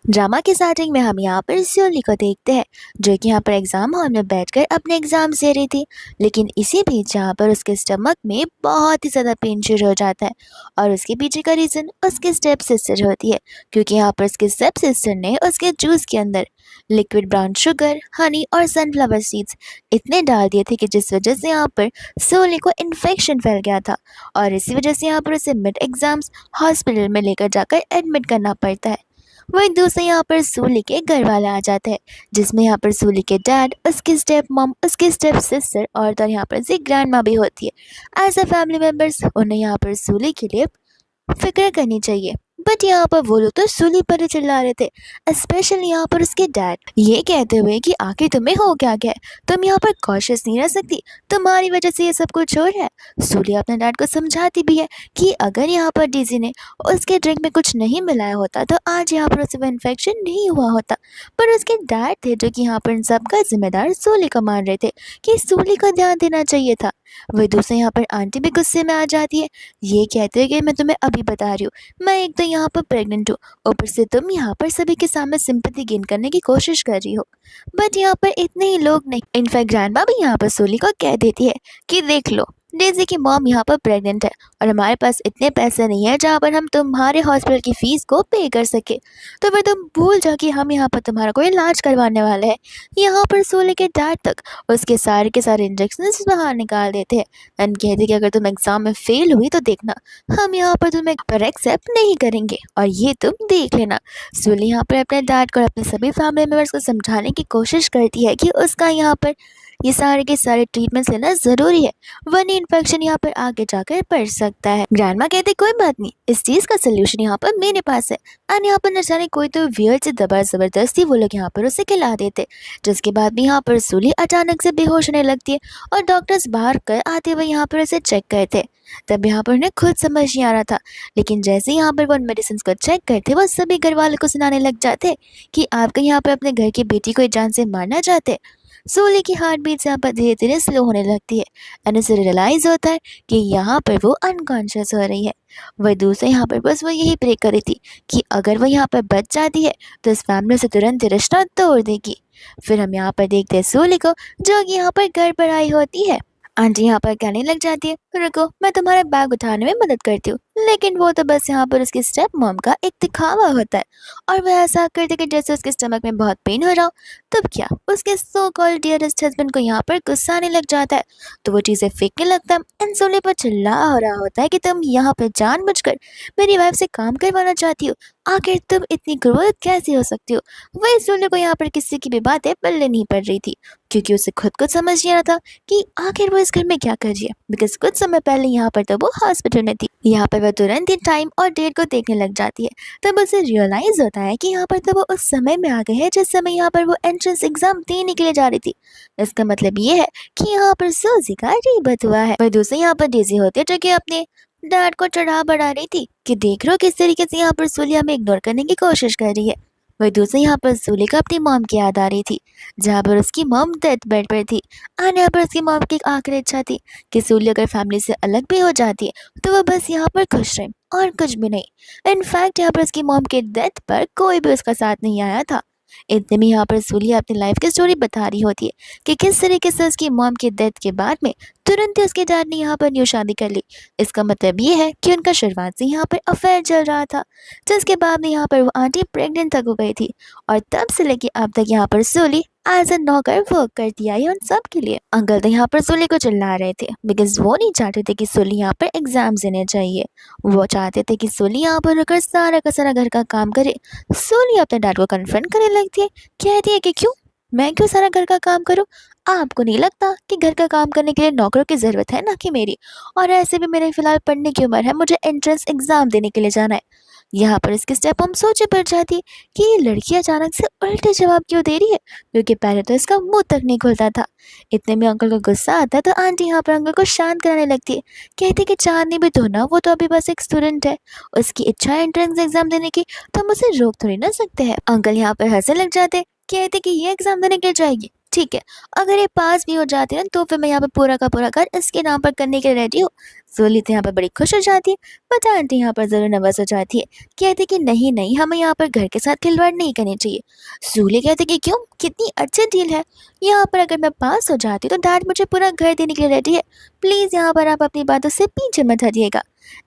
Drama के starting में हम यहाँ पर सूली को देखते हैं जो कि यहाँ पर एग्जाम हॉल में बैठकर अपने एग्जाम दे रही थी। लेकिन इसी बीच यहाँ पर उसके स्टमक में बहुत ही ज़्यादा पेन शुरू हो जाता है और उसके पीछे का रीज़न उसकी स्टेप सिस्टर होती है, क्योंकि यहाँ पर उसके स्टेप सिस्टर ने उसके जूस के अंदर लिक्विड ब्राउन शुगर, हनी और सनफ्लावर सीड्स इतने डाल दिए थे कि जिस वजह से यहाँ पर सूली को इन्फेक्शन फैल गया था और इसी वजह से यहाँ पर उसे मिड एग्जाम्स हॉस्पिटल में लेकर जाकर एडमिट करना पड़ता है। वहीं दूसरे यहाँ पर सूली के घर वाले आ जाते हैं, जिसमें यहाँ पर सूली के डैड, उसकी स्टेप मॉम, उसकी स्टेप सिस्टर और तो यहाँ पर उसकी ग्रैंड माँ भी होती है। एज अ फैमिली मेम्बर्स उन्हें यहाँ पर सूली के लिए फिक्र करनी चाहिए। बट यहाँ पर वो लोग तो सूली पर ही चिल्ला रहे थे, स्पेशली यहाँ पर उसके डैड, ये कहते हुए कि आखिर तुम्हें हो क्या गया है, तुम यहाँ पर कॉशियस नहीं रह सकती, तुम्हारी वजह से ये सब कुछ हो रहा है। सूली अपने डैड को समझाती भी है कि अगर यहाँ पर डीजी ने उसके ड्रिंक में कुछ नहीं मिलाया होता तो आज यहाँ पर उसे वो इन्फेक्शन नहीं हुआ होता। पर उसके डैड थे जो कि यहाँ पर इन सबका जिम्मेदार सूली को मान रहे थे कि सूली को ध्यान देना चाहिए था। वही दूसरे यहाँ पर आंटी भी गुस्से में आ जाती है, ये कहते हैं कि मैं तुम्हें अभी बता रही हूँ, मैं एक तो यहाँ पर प्रेग्नेंट हूँ, ऊपर से तुम यहाँ पर सभी के सामने सिंपैथी गेन करने की कोशिश कर रही हो। बट यहाँ पर इतने ही लोग नहीं, इनफैक्ट ग्रैंडमा भी यहाँ पर सूली को कह देती है कि देख लो, डेज़ी की मॉम यहाँ पर प्रेग्नेंट है और हमारे पास इतने पैसे नहीं है जहाँ पर हम तुम्हारे हॉस्पिटल की फ़ीस को पे कर सके, तो फिर तुम भूल जाओ कि हम यहाँ पर तुम्हारा कोई इलाज करवाने वाले हैं। यहाँ पर सूली के डैड तक उसके सारे के सारे इंजेक्शन बाहर निकाल देते हैं एंड कहते कि अगर तुम एग्ज़ाम में फेल हुई तो देखना, हम यहाँ पर तुम्हें पर एक्सेप्ट नहीं करेंगे और ये तुम देख लेना। सूली यहाँ पर अपने डैड को और अपने सभी फैमिली मेम्बर्स को समझाने की कोशिश करती है कि उसका यहाँ पर ये सारे के सारे ट्रीटमेंट्स लेना ज़रूरी है, वरना इन्फेक्शन यहाँ पर आगे जाकर बढ़ सकता है। ग्रैंडमा कहते कोई बात नहीं, इस चीज़ का सोल्यूशन यहाँ पर मेरे पास है। एंड यहाँ पर न जाने कोई तो वियर्ड से दबा ज़बरदस्ती वो लोग यहाँ पर उसे खिला देते, जिसके बाद भी यहाँ पर सूली अचानक से बेहोश होने लगती है और डॉक्टर्स बाहर कर आते हुए यहाँ पर उसे चेक करते। तब यहाँ पर उन्हें खुद समझ नहीं आ रहा था, लेकिन जैसे ही यहाँ पर वो मेडिसिन को चेक करते वो सभी घर वालों को सुनाने लग जाते कि आप कहीं यहाँ पर अपने घर की बेटी को जान से मारना चाहते। सूली की हार्ट बीट यहाँ पर धीरे धीरे स्लो होने लगती है एंड उसे रियलाइज़ होता है कि यहाँ पर वो अनकॉन्शियस हो रही है। वह दूसरे यहाँ पर बस वो यही प्रे करी थी कि अगर वो यहाँ पर बच जाती है तो इस फैमिली से तुरंत ही रिश्ता तोड़ देगी। फिर हम यहाँ पर देखते हैं सूली को जो कि यहाँ पर घर पर आई होती है। आंटी यहाँ पर कहने लग जाती है, रुको मैं तुम्हारा बैग उठाने में मदद करती हूँ, लेकिन वो तो बस यहाँ पर उसकी स्टेप मॉम का एक दिखावा होता है और वह ऐसा करते कि जैसे उसके स्टमक में बहुत पेन हो रहा हो। तब क्या उसके सो कॉल्ड डियरेस्ट हस्बैंड को यहाँ पर गुस्सा आने लग जाता है, तो वो चीज़ें फेंकने लगता है एंड सूली पर चिल्ला हो रहा होता है कि तुम यहाँ पर जानबूझकर मेरी वाइफ से काम करवाना चाहती हो, आखिर तुम इतनी क्रूर कैसे हो सकती हो। वही सूली को यहाँ पर किसी की भी बातें पल्ले नहीं पड़ रही थी, क्योंकि उसे खुद को समझ नहीं आ रहा था कि आखिर वो इस घर में क्या कर रही है, बिकॉज कुछ समय पहले यहाँ पर तो वो हॉस्पिटल में थी। यहाँ पर वह तुरंत ही टाइम और डेट को देखने लग जाती है। तब उसे रियलाइज होता है कि यहाँ पर तो वो उस समय में आ गए हैं जिस समय यहाँ पर वो एंट्रेंस एग्जाम देने के लिए जा रही थी। इसका मतलब ये है कि यहाँ पर सूजी का रीबर्थ हुआ है। वह दूसरे यहाँ पर डेज़ी होती है जो कि अपने डैड को चढ़ा बढ़ा रही थी कि देख लो किस तरीके से यहाँ पर सूली हमें इग्नोर करने की कोशिश कर रही है। वही दूसरे यहाँ पर सूली को अपनी मॉम की याद आ रही थी, जहाँ पर उसकी मॉम डेथ बेड पर थी। और यहाँ पर उसकी मॉम की एक आखिरी इच्छा थी कि सूली अगर फैमिली से अलग भी हो जाती है तो वह बस यहाँ पर खुश रहे और कुछ भी नहीं। इनफैक्ट यहाँ पर उसकी मॉम के डेथ पर कोई भी उसका साथ नहीं आया था। इतने में यहाँ पर सूली अपनी लाइफ की स्टोरी बता रही होती है कि किस तरीके से उसकी मॉम की डेथ के बाद में तुरंत ही उसके डैड ने यहाँ पर न्यू शादी कर ली। इसका मतलब ये है कि उनका शुरुआत से यहाँ पर अफेयर चल रहा था, जिसके बाद में यहाँ पर वो आंटी प्रेग्नेंट तक हो गई थी और तब से लेके अब तक यहाँ पर सूली एज अ नौकर वर्क करती आई उन सब के लिए। अंकल तो यहाँ पर सूली को चिल्ला रहे थे बिकॉज वो नहीं चाहते थे कि सूली यहाँ पर एग्जाम देने चाहिए। वो चाहते थे कि सूली यहाँ पर रुकर सारा का सारा घर का काम करे। सूली अपने डैड को कन्फ्रंट करने लगती है, कहती है कि क्यों मैं क्यों सारा घर का काम करूं, आपको नहीं लगता कि घर का काम करने के लिए नौकरों की ज़रूरत है ना कि मेरी, और ऐसे भी मेरे फिलहाल पढ़ने की उम्र है, मुझे एंट्रेंस एग्ज़ाम देने के लिए जाना है। यहाँ पर इसके स्टेप हम सोचे पड़ जाती कि ये लड़की अचानक से उल्टे जवाब क्यों दे रही है, क्योंकि पहले तो इसका मुंह तक नहीं खुलता था। इतने में अंकल को गुस्सा आता है तो आंटी यहाँ पर अंकल को शांत कराने लगती है, कहती कि चांदनी भी तो ना, वो तो अभी बस एक स्टूडेंट है, उसकी इच्छा है एंट्रेंस एग्जाम देने की, तो हम उसे रोक थोड़ी ना सकते हैं। अंकल यहाँ पर हंसने लग जाते, कहते कि ये एग्जाम देने के लिए जाएगी, ठीक है, अगर ये पास भी हो जाती है ना तो फिर मैं यहाँ पर पूरा का पूरा घर इसके नाम पर करने के लिए रेडी हूँ। सूली तो यहाँ पर बड़ी खुश हो जाती है, बट आंटी यहाँ पर ज़रूर नर्वस हो जाती है। कहती कि नहीं नहीं, हमें यहाँ पर घर के साथ खिलवाड़ नहीं करनी चाहिए। सूली कहती कि क्यों, कितनी अच्छी डील है। यहाँ पर अगर मैं पास हो जाती तो डैड मुझे पूरा घर देने के लिए रेडी है। प्लीज़ यहाँ पर आप अपनी बातों से पीछे मत हटिएगा।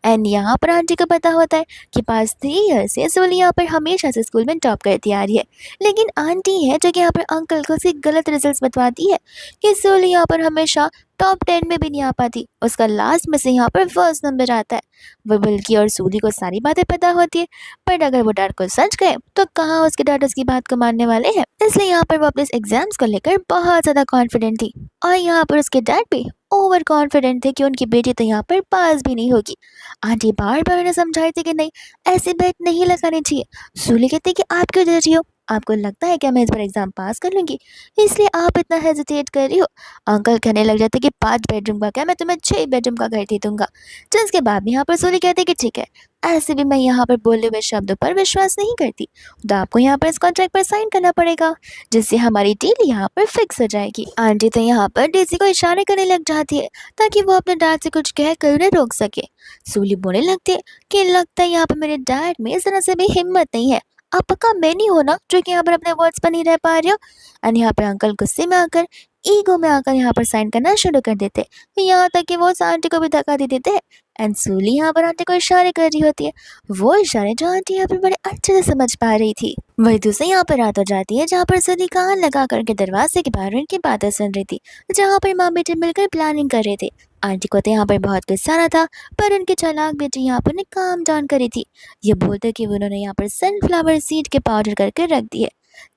एंड यहाँ पर आंटी को पता होता है कि पास 3 ईयर से सूली यहाँ पर हमेशा से स्कूल में टॉप करती आ रही है। लेकिन आंटी है जो कि यहाँ पर अंकल को से गलत रिजल्ट्स बतवाती है कि सूली यहाँ पर हमेशा टॉप 10 में भी नहीं आ पाती, उसका लास्ट में से यहाँ पर फर्स्ट नंबर आता है। वो बल्कि और सूली को सारी बातें पता होती है, बट अगर वो डैड को सच गए तो कहाँ उसके डैड उसकी बात को मानने वाले हैं। इसलिए यहाँ पर वो अपने एग्जाम्स को लेकर बहुत ज़्यादा कॉन्फिडेंट थी, और यहाँ पर उसके डैड भी ओवर कॉन्फिडेंट थे कि उनकी बेटी तो यहाँ पर पास भी नहीं होगी। आंटी बार बार उन्हें समझाई थी कि नहीं, ऐसे बेट नहीं लगानी चाहिए। सूली कहती कि आप क्यों डर रही हो, आपको लगता है कि मैं इस बार एग्जाम पास कर लूँगी, इसलिए आप इतना हेजिटेट कर रही हो। अंकल कहने लग जाते कि 5 बेडरूम का क्या, मैं तुम्हें 6 बेडरूम का घर दे दूंगा। जिसके बाद भी यहाँ पर सूली कहते कि ठीक है, ऐसे भी मैं यहाँ पर बोले हुए शब्दों पर विश्वास नहीं करती, तो आपको यहाँ पर इस कॉन्ट्रैक्ट पर साइन करना पड़ेगा, जिससे हमारी डील यहाँ पर फिक्स हो जाएगी। आंटी तो यहाँ पर डेजी को इशारे करने लग जाती है ताकि वो अपने डैड से कुछ कह कर उन्हें रोक सके। सूली बोलने लगती है कि लगता है यहाँ पर मेरे डैड में जरा से भी हिम्मत नहीं है। आप पक्का मैं नहीं हो ना जो कि यहाँ पर अपने वर्ड्स पर नहीं रह पा रहे हो। एंड यहाँ पर अंकल गुस्से में आकर, ईगो में आकर यहाँ पर साइन करना शुरू कर देते, यहाँ तक कि वो उस आंटी को भी धक्का दे देते हैं। एंड सूली यहाँ पर आंटी को इशारे कर रही होती है, वो इशारे जो आंटी यहाँ पर बड़े अच्छे से समझ पा रही थी। वही दूसरी यहाँ पर रात हो जाती है जहाँ पर सूली कान लगा करके दरवाजे के बाहर उनकी बातें सुन रही थी, जहाँ पर माँ बेटे मिलकर प्लानिंग कर रहे थे। आंटी को तो यहाँ पर बहुत गुस्सा आ रहा था, पर उनकी चालाक बेटी यहाँ पर ने काम डाउन करी थी, ये बोलते कि उन्होंने यहाँ पर सनफ्लावर सीड के पाउडर करके रख दिए,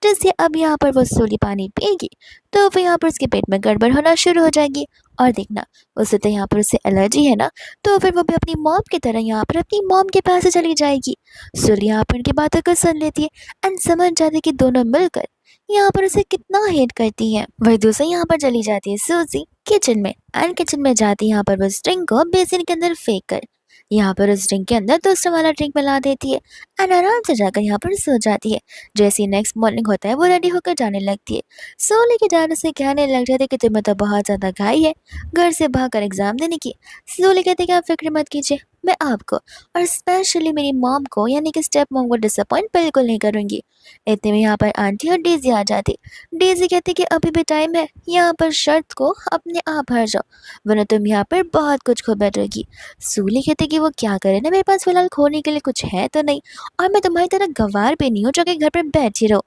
जिससे अब यहाँ पर वो सूली पानी पिएगी तो फिर यहाँ पर उसके पेट में गड़बड़ होना शुरू हो जाएगी। और देखना, उसे तो यहाँ पर उससे एलर्जी है ना, तो फिर वो भी अपनी मॉम की तरह यहाँ पर अपनी मॉम के पास से चली जाएगी। सूली यहाँ पर उनकी बातों को सुन लेती है एंड समझ जाती है कि दोनों मिलकर यहाँ पर उसे कितना हेट करती है। वही दूसरी यहाँ पर चली जाती है सूजी किचन में, एंड किचन में जाती है यहाँ पर वो स्ट्रिंग को बेसिन के अंदर फेंक कर यहाँ पर उस ड्रिंक के अंदर दूसरा वाला ड्रिंक मिला देती है एंड आराम से जाकर यहाँ पर सो जाती है। जैसे ही नेक्स्ट मॉर्निंग होता है वो रेडी होकर जाने लगती है। सोने के जाने से कहने लग जाते कि तुम्हें तो बहुत ज़्यादा घाई है घर से भागकर एग्जाम देने की। सोली कहते कि आप फिक्र मत कीजिए, मैं आपको और स्पेशली मेरी मॉम को यानी कि स्टेप मॉम को डिसअपॉइंट बिल्कुल नहीं करूँगी। इतने में यहाँ पर आंटी और डेजी आ जाती। डेजी कहती कि अभी भी टाइम है, यहाँ पर शर्त को अपने आप भर जाओ, वरना तुम यहाँ पर बहुत कुछ खो बैठोगी। सूली कहती कि वो क्या करे ना, मेरे पास फिलहाल खोने के लिए कुछ है तो नहीं, और मैं तुम्हारी तरह गंवार भी नहीं हूँ जो कि घर पर बैठी रहो।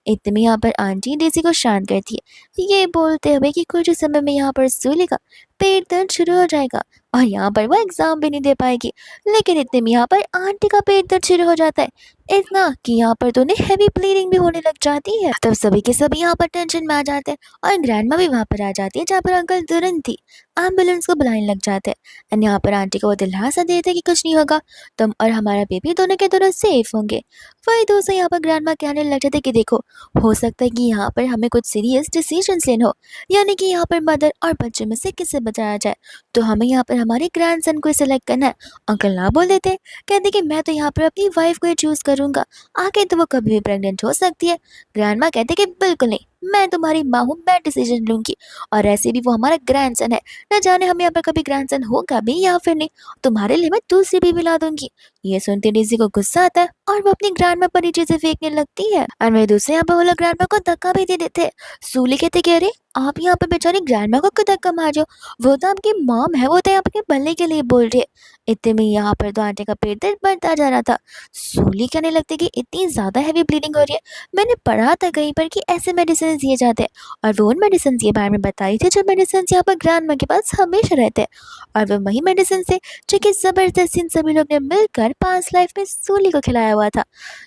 इतने में यहाँ पर आंटी डेजी को शांत करती है, ये बोलते हुए कि कुछ ही समय में यहाँ पर सूली का पेट दर्द शुरू हो जाएगा और यहाँ पर वो एग्जाम भी नहीं दे पाएगी। लेकिन इतने में यहाँ पर आंटी का पेट दर्द शुरू हो जाता है, इतना कि यहाँ पर तो उन्हें हैवी ब्लीडिंग भी होने लग जाती है। तब सभी के सभी यहाँ पर टेंशन में आ जाते हैं और ग्रैंडमा भी वहाँ पर आ जाती है, जहाँ पर अंकल तुरंत ही एम्बुलेंस को बुलाने लग जाते हैं। एंड यहाँ पर आंटी को वो दिलासा देते कि कुछ नहीं होगा, तुम और हमारा बेबी दोनों के दोनों सेफ होंगे। वही दोस्तों यहाँ पर ग्रैंडमा कहने लग जाते कि देखो, हो सकता है कि यहाँ पर हमें कुछ सीरियस डिसीजंस लेना हो, यानी कि यहाँ पर मदर और बच्चे में से किसे बचाया जाए, तो हमें यहाँ पर हमारे ग्रैंडसन को सिलेक्ट करना है। अंकल ना बोल देते, कहते कि मैं तो यहाँ पर अपनी वाइफ को ही चूज़ करूँगा, आगे तो वो कभी भी प्रेग्नेंट हो सकती है। ग्रैंडमा कहते कि बिल्कुल नहीं, मैं तुम्हारी माँ हूँ, मैं डिसीजन लूँगी, और ऐसे भी वो हमारा ग्रैंडसन है, न जाने हमें यहाँ पर कभी ग्रैंडसन होगा भी या फिर नहीं, तुम्हारे लिए मैं दूसरी भी ला दूंगी। ये सुनते डेजी को गुस्सा आता है और वो अपनी ग्रैंडमा पर ही चीजें फेंकने लगती है, और वही दूसरे यहाँ पर वो लोग ग्रैंडमा को धक्का भी दे देते हैं। सूली कहते कि अरे आप यहाँ पर बेचारी ग्रैंडमा को क्यों धक्का मार रहे हो, वो तो आपकी मॉम है, वो तो आपके भले के लिए बोल रही है। इतने में यहाँ पर तो आंटी का पेट दर्द बढ़ता जा रहा था। सूली कहने लगती कि इतनी ज़्यादा हैवी ब्लीडिंग हो रही है, मैंने पढ़ा था कहीं पर कि ऐसे मेडिसिन दिए जाते हैं, और वो उन मेडिसिन के बारे में बताई थी जो मेडिसिन यहाँ पर ग्रैंडमा के पास हमेशा रहते हैं, और वो वही मेडिसिन से जो कि ज़बरदस्ती सभी लोग ने मिलकर पास्ट लाइफ में सूली को खिलाया हुआ था।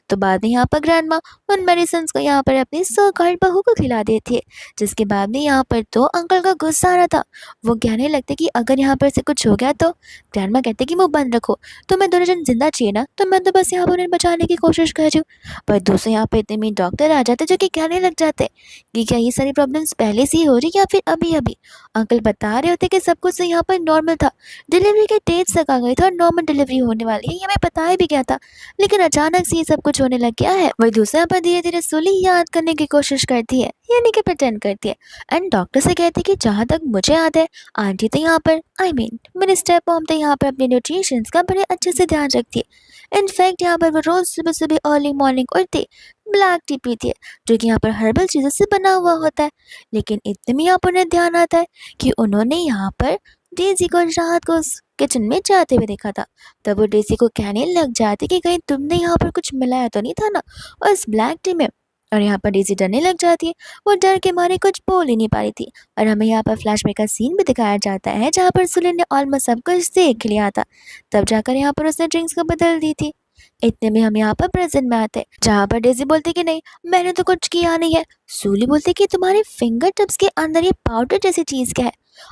तो बाद में यहाँ पर ग्रैंडमा उन मेडिसिन को यहाँ पर अपनी सो कॉल्ड बहू को खिला देती है, जिसके बाद में यहाँ पर तो अंकल का गुस्सा आ रहा था। वो कहने लगते कि अगर यहाँ पर से कुछ हो गया तो। ग्रैंडमा कहते कि मुँह बंद रखो, तुम्हें दोनों जन जिंदा चाहिए ना, तो मैं तो बस यहाँ पर उन्हें बचाने की कोशिश कर रही हूँ। पर दूसरे यहाँ पर इतने में डॉक्टर आ जाते जो कि कहने लग जाते कि क्या ये सारी प्रॉब्लम्स पहले से ही हो रही या फिर अभी अभी। अंकल बता रहे होते कि सब कुछ यहाँ पर नॉर्मल था, डिलीवरी के डेट तक आ गई था और नॉर्मल डिलीवरी होने वाली है, ये हमें बताया भी गया था, लेकिन अचानक से ये सब कुछ होने लग गया है। वही दूसरा पर धीरे धीरे सूली याद करने की कोशिश करती है, यानी कि प्रिटेंड करती है। एंड डॉक्टर से कहती है कि जहाँ तक मुझे याद है, आंटी तो यहाँ पर मेरी स्टेप मॉम तो यहाँ पर अपने न्यूट्रिशंस का बड़े अच्छे से ध्यान रखती है। इनफैक्ट यहाँ पर वो रोज़ सुबह सुबह अर्ली मॉर्निंग उठती ब्लैक टी पीती है, जो कि यहाँ पर हर्बल चीज़ों से बना हुआ होता है। लेकिन इतने में यहाँ पर उन्हें ध्यान आता है कि उन्होंने यहाँ पर डेज़ी को रात को उस किचन में जाते हुए देखा था। तब वो डेज़ी को कहने लग जाती कि कहीं तुमने यहाँ पर कुछ मिलाया तो नहीं था ना उस ब्लैक टी में। और यहाँ पर डेज़ी डरने लग जाती है। वो डर के मारे कुछ बोल ही नहीं पा रही थी। और हमें यहाँ पर फ्लैशबैक का सीन भी दिखाया जाता है जहाँ पर सुलिन ने ऑलमोस्ट सब कुछ देख लिया था। तब जाकर यहाँ पर उसने ड्रिंक्स को बदल दी थी। इतने में हम यहाँ पर प्रेजेंट में आते हैं जहाँ पर डेज़ी बोलती कि नहीं, मैंने तो कुछ किया नहीं है। सूली बोलती कि तुम्हारे फिंगर टिप्स के अंदर ये पाउडर जैसी चीज़ क्या है?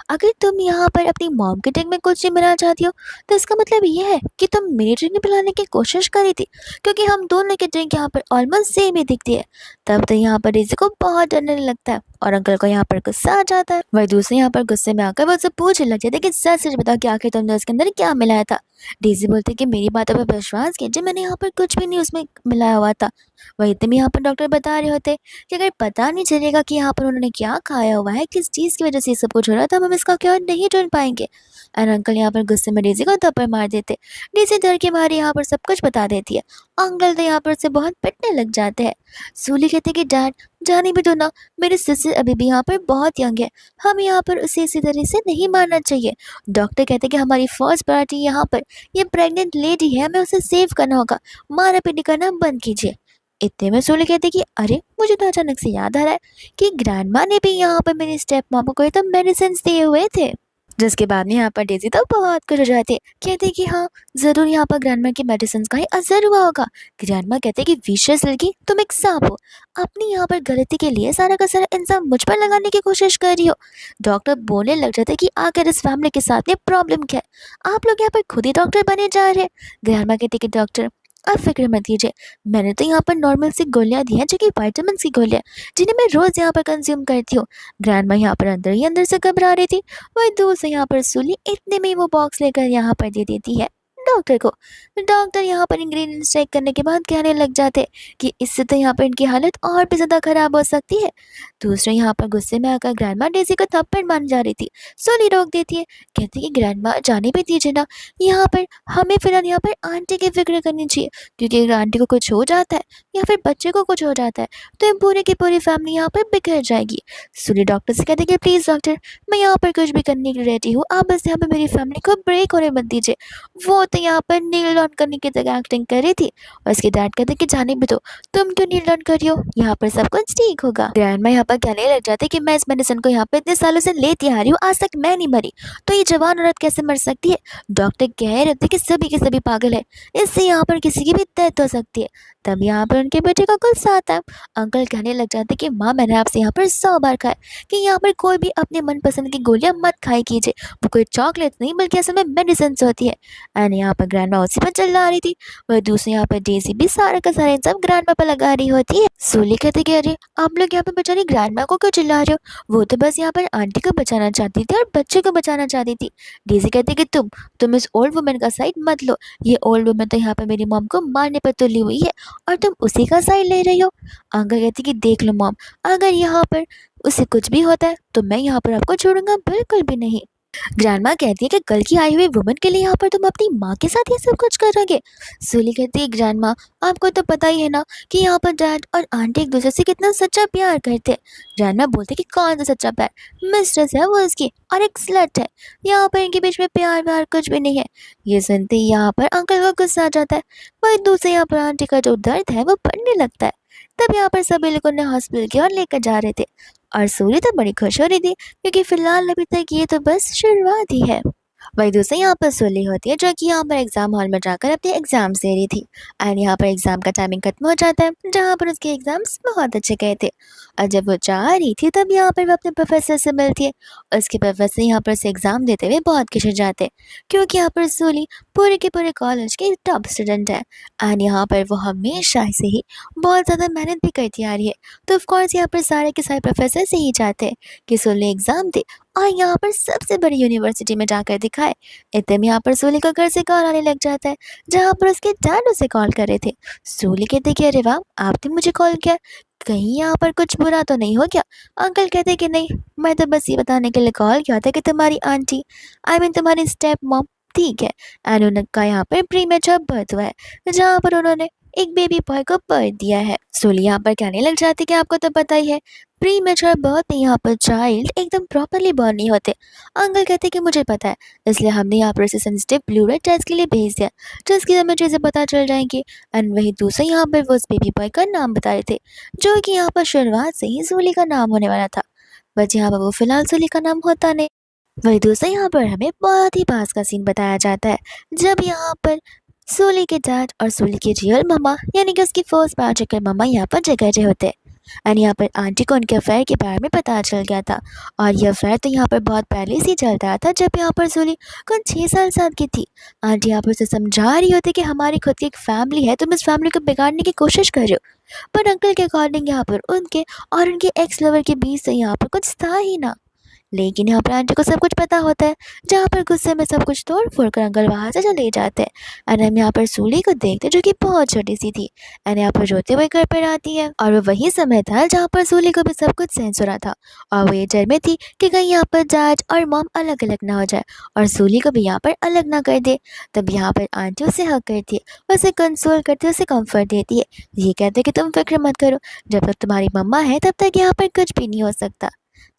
अगर तुम यहाँ पर अपनी मॉम के ड्रिंक में कुछ नहीं मिलाना चाहती हो तो इसका मतलब ये है कि तुम मेरी ड्रिंक में पिलाने की कोशिश करी थी, क्योंकि हम दोनों की ड्रिंक यहाँ पर ऑलमोस्ट सेम ही दिखती है। तब तो यहाँ पर डेज़ी को बहुत डरने लगता है और अंकल को यहाँ पर गुस्सा आ जाता है। वही दूसरे यहाँ पर गुस्से में आकर वो उससे पूछने लग जाते कि सच सच बताओ कि आखिर तुमने उसके अंदर क्या मिलाया था। डेज़ी बोलती कि मेरी बातों पर विश्वास कीजिए, मैंने यहाँ पर कुछ भी नहीं उसमें मिलाया हुआ था। वही इतने में यहाँ पर डॉक्टर बता रहे होते कि अगर पता नहीं चलेगा कि यहाँ पर उन्होंने क्या खाया हुआ है, किस चीज़ की वजह से ये सब कुछ हो रहा था, हम इसका क्योर नहीं ढूंढ पाएंगे। और अंकल यहाँ पर गुस्से में डेज़ी को थप्पड़ मार देते। डेज़ी डर के मारे यहाँ पर सब कुछ बता देती है। अंकल तो यहाँ पर उससे बहुत पिटने लग जाते हैं। सूली कहते कि डैड जाने भी दो ना, मेरी सिस्टर अभी भी यहाँ पर बहुत यंग है, हम यहाँ पर उसे इसी तरह से नहीं मारना चाहिए। डॉक्टर कहते कि हमारी फर्स्ट प्रायोरिटी यहाँ पर ये प्रेग्नेंट लेडी है, हमें उसे सेव करना होगा, मारा पीटी करना बंद कीजिए। इतने में सोली कहते कि अरे मुझे तो अचानक से याद आ रहा है कि ग्रैंडमा ने भी यहाँ पर मेरी स्टेप मामा को तो मेडिसिन दिए हुए थे। जिसके बाद में यहाँ पर डेज़ी तो बहुत खुश हो जाती है, कहते कि हाँ ज़रूर यहाँ पर ग्रैंडमा की मेडिसिन का ही असर हुआ होगा। ग्रैंडमा कहते कि विशेष लड़की तुम एक सांप हो, अपनी यहाँ पर गलती के लिए सारा का सारा इंसान मुझ पर लगाने की कोशिश कर रही हो। डॉक्टर बोलने लग जाते कि आखिर इस फैमिली के साथ ये प्रॉब्लम क्या है, आप लोग यहाँ पर खुद ही डॉक्टर बने जा रहे हैं। ग्रैंडमा कहते कि डॉक्टर आप फिक्र मत कीजिए, मैंने तो यहाँ पर नॉर्मल सी गोलियाँ दी हैं जो कि विटामिन सी गोलियाँ, जिन्हें मैं रोज़ यहाँ पर कंज्यूम करती हूँ। ग्रैंडमा यहाँ पर अंदर ही अंदर से घबरा रही थी। वही दूर से यहाँ पर सूली इतने में वो बॉक्स लेकर यहाँ पर दे देती है डॉक्टर को। डॉक्टर यहाँ पर इंग्रेडिएंट्स चेक करने के बाद कहने लग जाते कि इससे तो यहाँ पर इनकी हालत और भी ज़्यादा खराब हो सकती है। दूसरे यहाँ पर गुस्से में आकर ग्रैंडमा डेज़ी को थप्पड़ मारने जा रही थी। सूली रोक देती है, कहती कि ग्रैंडमा जाने भी दीजिए ना, यहाँ पर हमें फिलहाल यहाँ पर आंटी की फिक्र करनी चाहिए, क्योंकि अगर आंटी को कुछ हो जाता है या फिर बच्चे को कुछ हो जाता है तो ये पूरी की पूरी फैमिली यहाँ पर बिखर जाएगी। सूली डॉक्टर से कहते कि प्लीज़ डॉक्टर मैं यहाँ पर कुछ भी करने के लिए रेडी हूँ, आप बस यहाँ पर मेरी फैमिली को ब्रेक होने मत दीजिए। वो तो यहाँ पर नील डाउन करने की जगह एक्टिंग कर रही थी और उसके डैड कहते कि जाने भी दो, तुम क्यों नील डाउन कर रही हो, यहाँ पर सब कुछ ठीक होगा। ग्रैंडमा यहाँ पर कहने लग जाते कि मैं इस मेडिसिन को यहाँ पर इतने सालों से लेती आ रही हूँ, आज तक मैं नहीं मरी, तो ये जवान औरत कैसे मर सकती है। डॉक्टर कह रहे थे कि सभी के सभी पागल है, इससे यहाँ पर किसी की भी डेथ हो सकती है। तब यहाँ पर उनके बेटे का गुस्सा आता है। अंकल कहने लग जाते कि माँ मैंने आपसे यहाँ पर 100 बार कहा है कि यहाँ पर कोई भी अपने मनपसंद की गोलियाँ मत खाई कीजिए, वो कोई चॉकलेट नहीं बल्कि असल में मेडिसिन होती है। एंड यहाँ पर ग्रैंडमा उसी पर चिल्ला रही थी। वह दूसरी यहाँ पर डेज़ी भी सारा का सारा सब ग्रैंडमा पर लगा रही होती है। सूली कहती कि अरे आप लोग यहाँ पर बेचारी ग्रैंडमा को क्यों चिल्ला रहे हो, वो तो बस यहाँ पर आंटी को बचाना चाहती थी और बच्चे को बचाना चाहती थी। डेज़ी कहती कि तुम इस ओल्ड वुमेन का साइड मत लो, ये ओल्ड वुमेन तो यहाँ पर मेरी मॉम को मारने पर तुली हुई है और तुम उसी का साइड ले रही हो। अंकल कहती कि देख लो मॉम, अगर यहाँ पर उसे कुछ भी होता है तो मैं यहाँ पर आपको छोड़ूंगा बिल्कुल भी नहीं। ग्रैंडमा कहती है कि कल की आई हुई वुमन के लिए यहाँ पर तुम अपनी माँ के साथ ये सब कुछ करोगे। सूली कहती है ग्रैंडमा आपको तो पता ही है ना कि यहाँ पर डैड और आंटी एक दूसरे से कितना सच्चा प्यार करते हैं। ग्रैंडमा बोलते कि कौन सा सच्चा प्यार, मिस्ट्रेस है वो उसकी और एक स्लट है, यहाँ पर इनके बीच में प्यार व्यार कुछ भी नहीं है। ये सुनते ही यहाँ पर अंकल को गुस्सा आ जाता है। वही दूसरे यहाँ पर आंटी का जो दर्द है वो बढ़ने लगता है। तब यहाँ पर सभी लोग उन्हें हॉस्पिटल की ओर लेकर जा रहे थे और सूरी तो बड़ी खुश हो रही थी, क्योंकि फिलहाल अभी तक ये तो बस शुरुआत ही है। वही दूसरी यहाँ पर सुली होती है जो कि यहाँ पर एग्जाम हॉल में जाकर अपने एग्जाम्स दे रही थी। एंड यहाँ पर एग्जाम का टाइमिंग खत्म हो जाता है जहाँ पर उसके एग्जाम्स बहुत अच्छे गए थे। और जब वो जा रही थी तब यहाँ पर वो अपने प्रोफेसर से मिलती है। उसके प्रोफेसर यहाँ पर उसे एग्जाम देते हुए बहुत खुश हो जाते हैं, क्योंकि यहाँ पर सुली पूरे के पूरे कॉलेज की टॉप स्टूडेंट है। एंड यहाँ पर वो हमेशा से ही बहुत ज़्यादा मेहनत भी करती आ रही है। तो ऑफकोर्स यहाँ पर सारे के सारे प्रोफेसर से ही चाहते हैं कि सुली एग्ज़ाम दे और यहाँ पर सबसे बड़ी यूनिवर्सिटी में जाकर दिखाए। इतने में यहाँ पर सूली का घर से कॉल आने लग जाता है, जहाँ पर उसके डैड उसे कॉल कर रहे थे। सूली कहते कि अरे वाह, आपने मुझे कॉल किया, कहीं यहाँ पर कुछ बुरा तो नहीं हो गया? अंकल कहते कि नहीं, मैं तो बस ये बताने के लिए कॉल किया था कि तुम्हारी आंटी, तुम्हारी स्टेप मॉम ठीक है, एंड उनका यहाँ पर प्री मेच्योर बर्थ हुआ है, जहाँ पर उन्होंने एक बेबी बॉय को बर्थ दिया है। सूली यहाँ पर कहने लग जाती कि आपको तो पता ही है, प्री मेच्योर बर्थ में यहाँ पर चाइल्ड एकदम प्रॉपरली बॉर्न नहीं होते। अंकल कहते कि मुझे पता है, इसलिए हमने यहाँ पर इसे सेंसिटिव ब्लू रेड टेस्ट के लिए भेज दिया, जिसकी हमें चीज़ें पता चल जाएंगी। एंड वही दूसरा यहाँ पर वो उस बेबी बॉय का नाम बता रहे थे, जो कि यहाँ पर शुरुआत से ही सूली का नाम होने वाला था, बट यहाँ पर वो फिलहाल सूली का नाम होता नहीं। वही दूसरा यहाँ पर हमें बहुत ही पास का सीन बताया जाता है, जब यहाँ पर सूली के डैड और सूली की रियल मम्मा यानी कि उसकी फर्स्ट बार के मम्मा यहाँ पर जगह होते हैं। एंड यहाँ पर आंटी को उनके अफेयर के बारे में पता चल गया था, और ये अफेयर तो यहाँ पर बहुत पहले से ही चल रहा था, जब यहाँ पर सूली कुछ 6 साल की थी। आंटी यहाँ पर उसे समझा रही होती कि हमारी खुद की एक फैमिली है, तुम इस फैमिली को बिगाड़ने की कोशिश कर रहे हो। पर अंकल के अकॉर्डिंग यहाँ पर उनके और उनके एक्स लवर के बीच से यहाँ पर कुछ था ही ना। लेकिन यहाँ पर आंटी को सब कुछ पता होता है, जहाँ पर गुस्से में सब कुछ तोड़ फोड़ कर अंकल वहाँ से चले जाते हैं। एंड हम यहाँ पर सूली को देखते जो कि बहुत छोटी सी थी, एंड यहाँ पर रोते हुए घर पर आती है। और वो वही समय था जहाँ पर सूली को भी सब कुछ सेंस हो रहा था, और वो ये डर में थी कि कहीं यहाँ पर डैड और मॉम अलग अलग ना हो जाए और सूली को भी यहाँ पर अलग ना कर दे। तब यहाँ पर आंटी उसे हक करती है, उसे कंसोल करती है, उसे कम्फर्ट देती है, ये कहते कि तुम फिक्र मत करो, जब तक तुम्हारी मम्मा है तब तक यहाँ पर कुछ भी नहीं हो सकता।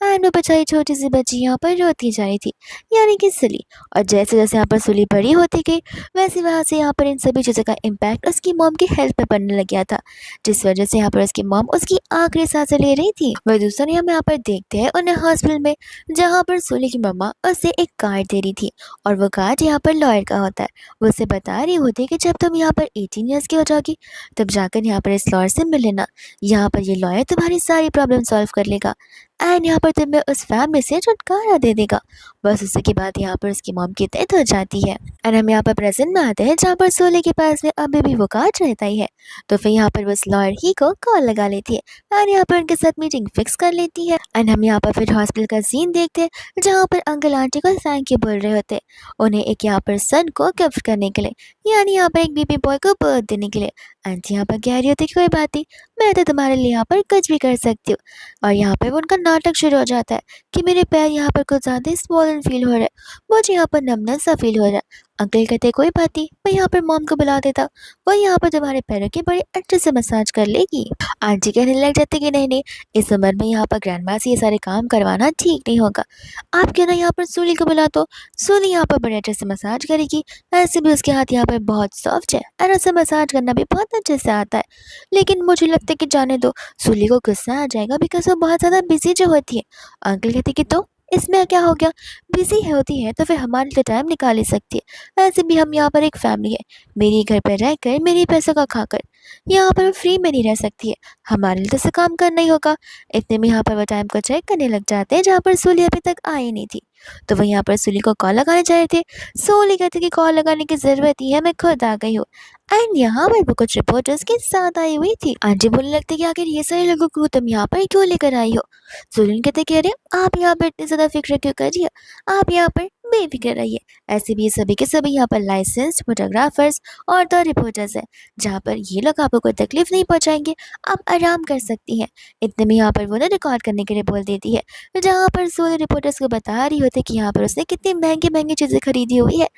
एंड वो बेचारी छोटी सी बच्ची यहाँ पर रोती जा रही थी, यानी कि सुली। और जैसे जैसे यहाँ पर सुली बड़ी होती गई, वैसे वहाँ से यहाँ पर इन सभी चीज़ों का इम्पैक्ट उसकी मॉम की हेल्थ पर पड़ने लग गया था, जिस वजह से यहाँ पर उसकी मॉम उसकी आखिरी सांसें ले रही थी। वह दूसरा हम यहाँ पर देखते हैं उन्हें हॉस्पिटल में, जहाँ पर सुली की मम्मा उसे एक कार्ड दे रही थी, और वो कार्ड यहाँ पर लॉयर का होता है। वो उसे बता रही होती है कि जब तुम यहाँ पर 18 ईयर्स की हो जाओगी, तब जाकर यहाँ पर इस लॉयर से मिल लेना, यहाँ पर ये लॉयर तुम्हारी सारी प्रॉब्लम सॉल्व कर लेगा, एंड यहाँ पर तुम्हें उस फैमिली से छुटकारा दे देगा। बस उसी के बाद यहाँ पर उसकी मॉम की डेथ हो जाती है। एंड हम यहाँ पर प्रेजेंट में आते हैं, जहाँ पर सोले के पास में अभी भी वो कार्ड रहता ही है। तो फिर यहाँ पर वो उस लॉयर ही को कॉल लगा लेती है और यहाँ पर उनके साथ मीटिंग फिक्स कर लेती है। एंड हम यहाँ पर फिर हॉस्पिटल का सीन देखते हैं, जहाँ पर अंकल आंटी को थैंक यू बोल रहे होते हैं उन्हें एक यहाँ पर सन को गिफ्ट करने के लिए, यानी यहाँ पर एक बेबी बॉय को बर्थ देने के लिए। आंटी यहाँ पर कह रही होती कोई बात नहीं, मैं तो तुम्हारे लिए यहाँ पर कुछ भी कर सकती हूँ। और यहाँ पर वो उनका नाटक शुरू हो जाता है कि मेरे पैर यहाँ पर कुछ ज़्यादा स्वॉलन फील हो रहा है, मुझे यहाँ पर नमनस सा फील हो रहा है। अंकल कहते कोई बात नहीं, मैं यहाँ पर मॉम को बुला देता, वो यहाँ पर तुम्हारे पैरों की बड़ी अच्छे से मसाज कर लेगी। आंटी कहने लग जाती कि नहीं नहीं, इस उम्र में यहाँ पर ग्रैंड माँ से ये सारे काम करवाना ठीक नहीं होगा, आप क्यों ना यहाँ पर सूली को बुला दो, सूली यहाँ पर बड़े अच्छे से मसाज करेगी, ऐसे भी उसके हाथ यहाँ पर बहुत सॉफ्ट है और उसे मसाज करना भी बहुत अच्छे से आता है। लेकिन मुझे लगता है कि जाने दो, सूली को गुस्सा आ जाएगा बिकॉज वो बहुत ज़्यादा बिजी जो होती है। अंकल कहते कि तो इसमें क्या हो गया, बिजी है होती है तो फिर हमारे लिए टाइम निकाल ही सकती है, ऐसे भी हम यहाँ पर एक फैमिली है, मेरे घर पर रहकर मेरे पैसों का खाकर यहाँ पर फ्री में नहीं रह सकती है, हमारे लिए तो से काम करना ही होगा। इतने में यहाँ पर वो टाइम को चेक करने लग जाते हैं, जहाँ पर सूली अभी तक आई नहीं थी। तो वह यहाँ पर सूली को कॉल लगाने जा रहे थे, सूली कहते कि कॉल लगाने की ज़रूरत ही है, मैं खुद आ गई हूँ। एंड यहाँ पर वो कुछ रिपोर्टर्स के साथ आई हुई थी। आंटी बोलने लगती कि आखिर ये सारे लोगों को तुम यहाँ पर क्यों लेकर आई हो। सुलिन कहते कि अरे आप यहाँ पर इतनी ज़्यादा फिक्र क्यों कर रही हो, आप यहाँ पर बेफिक्र रहिए, ऐसे भी ये सभी के सभी यहाँ पर लाइसेंस्ड फोटोग्राफर्स और तो रिपोर्टर्स हैं, जहाँ पर ये लोग आपको कोई तकलीफ नहीं पहुँचाएंगे, आप आराम कर सकती हैं। इतने में यहाँ पर वो ना रिकॉर्ड करने के लिए बोल देती है, जहाँ पर सोनी रिपोर्टर्स को बता रही होती है कि यहाँ पर उसने कितनी महंगी महंगी चीज़ें खरीदी हुई है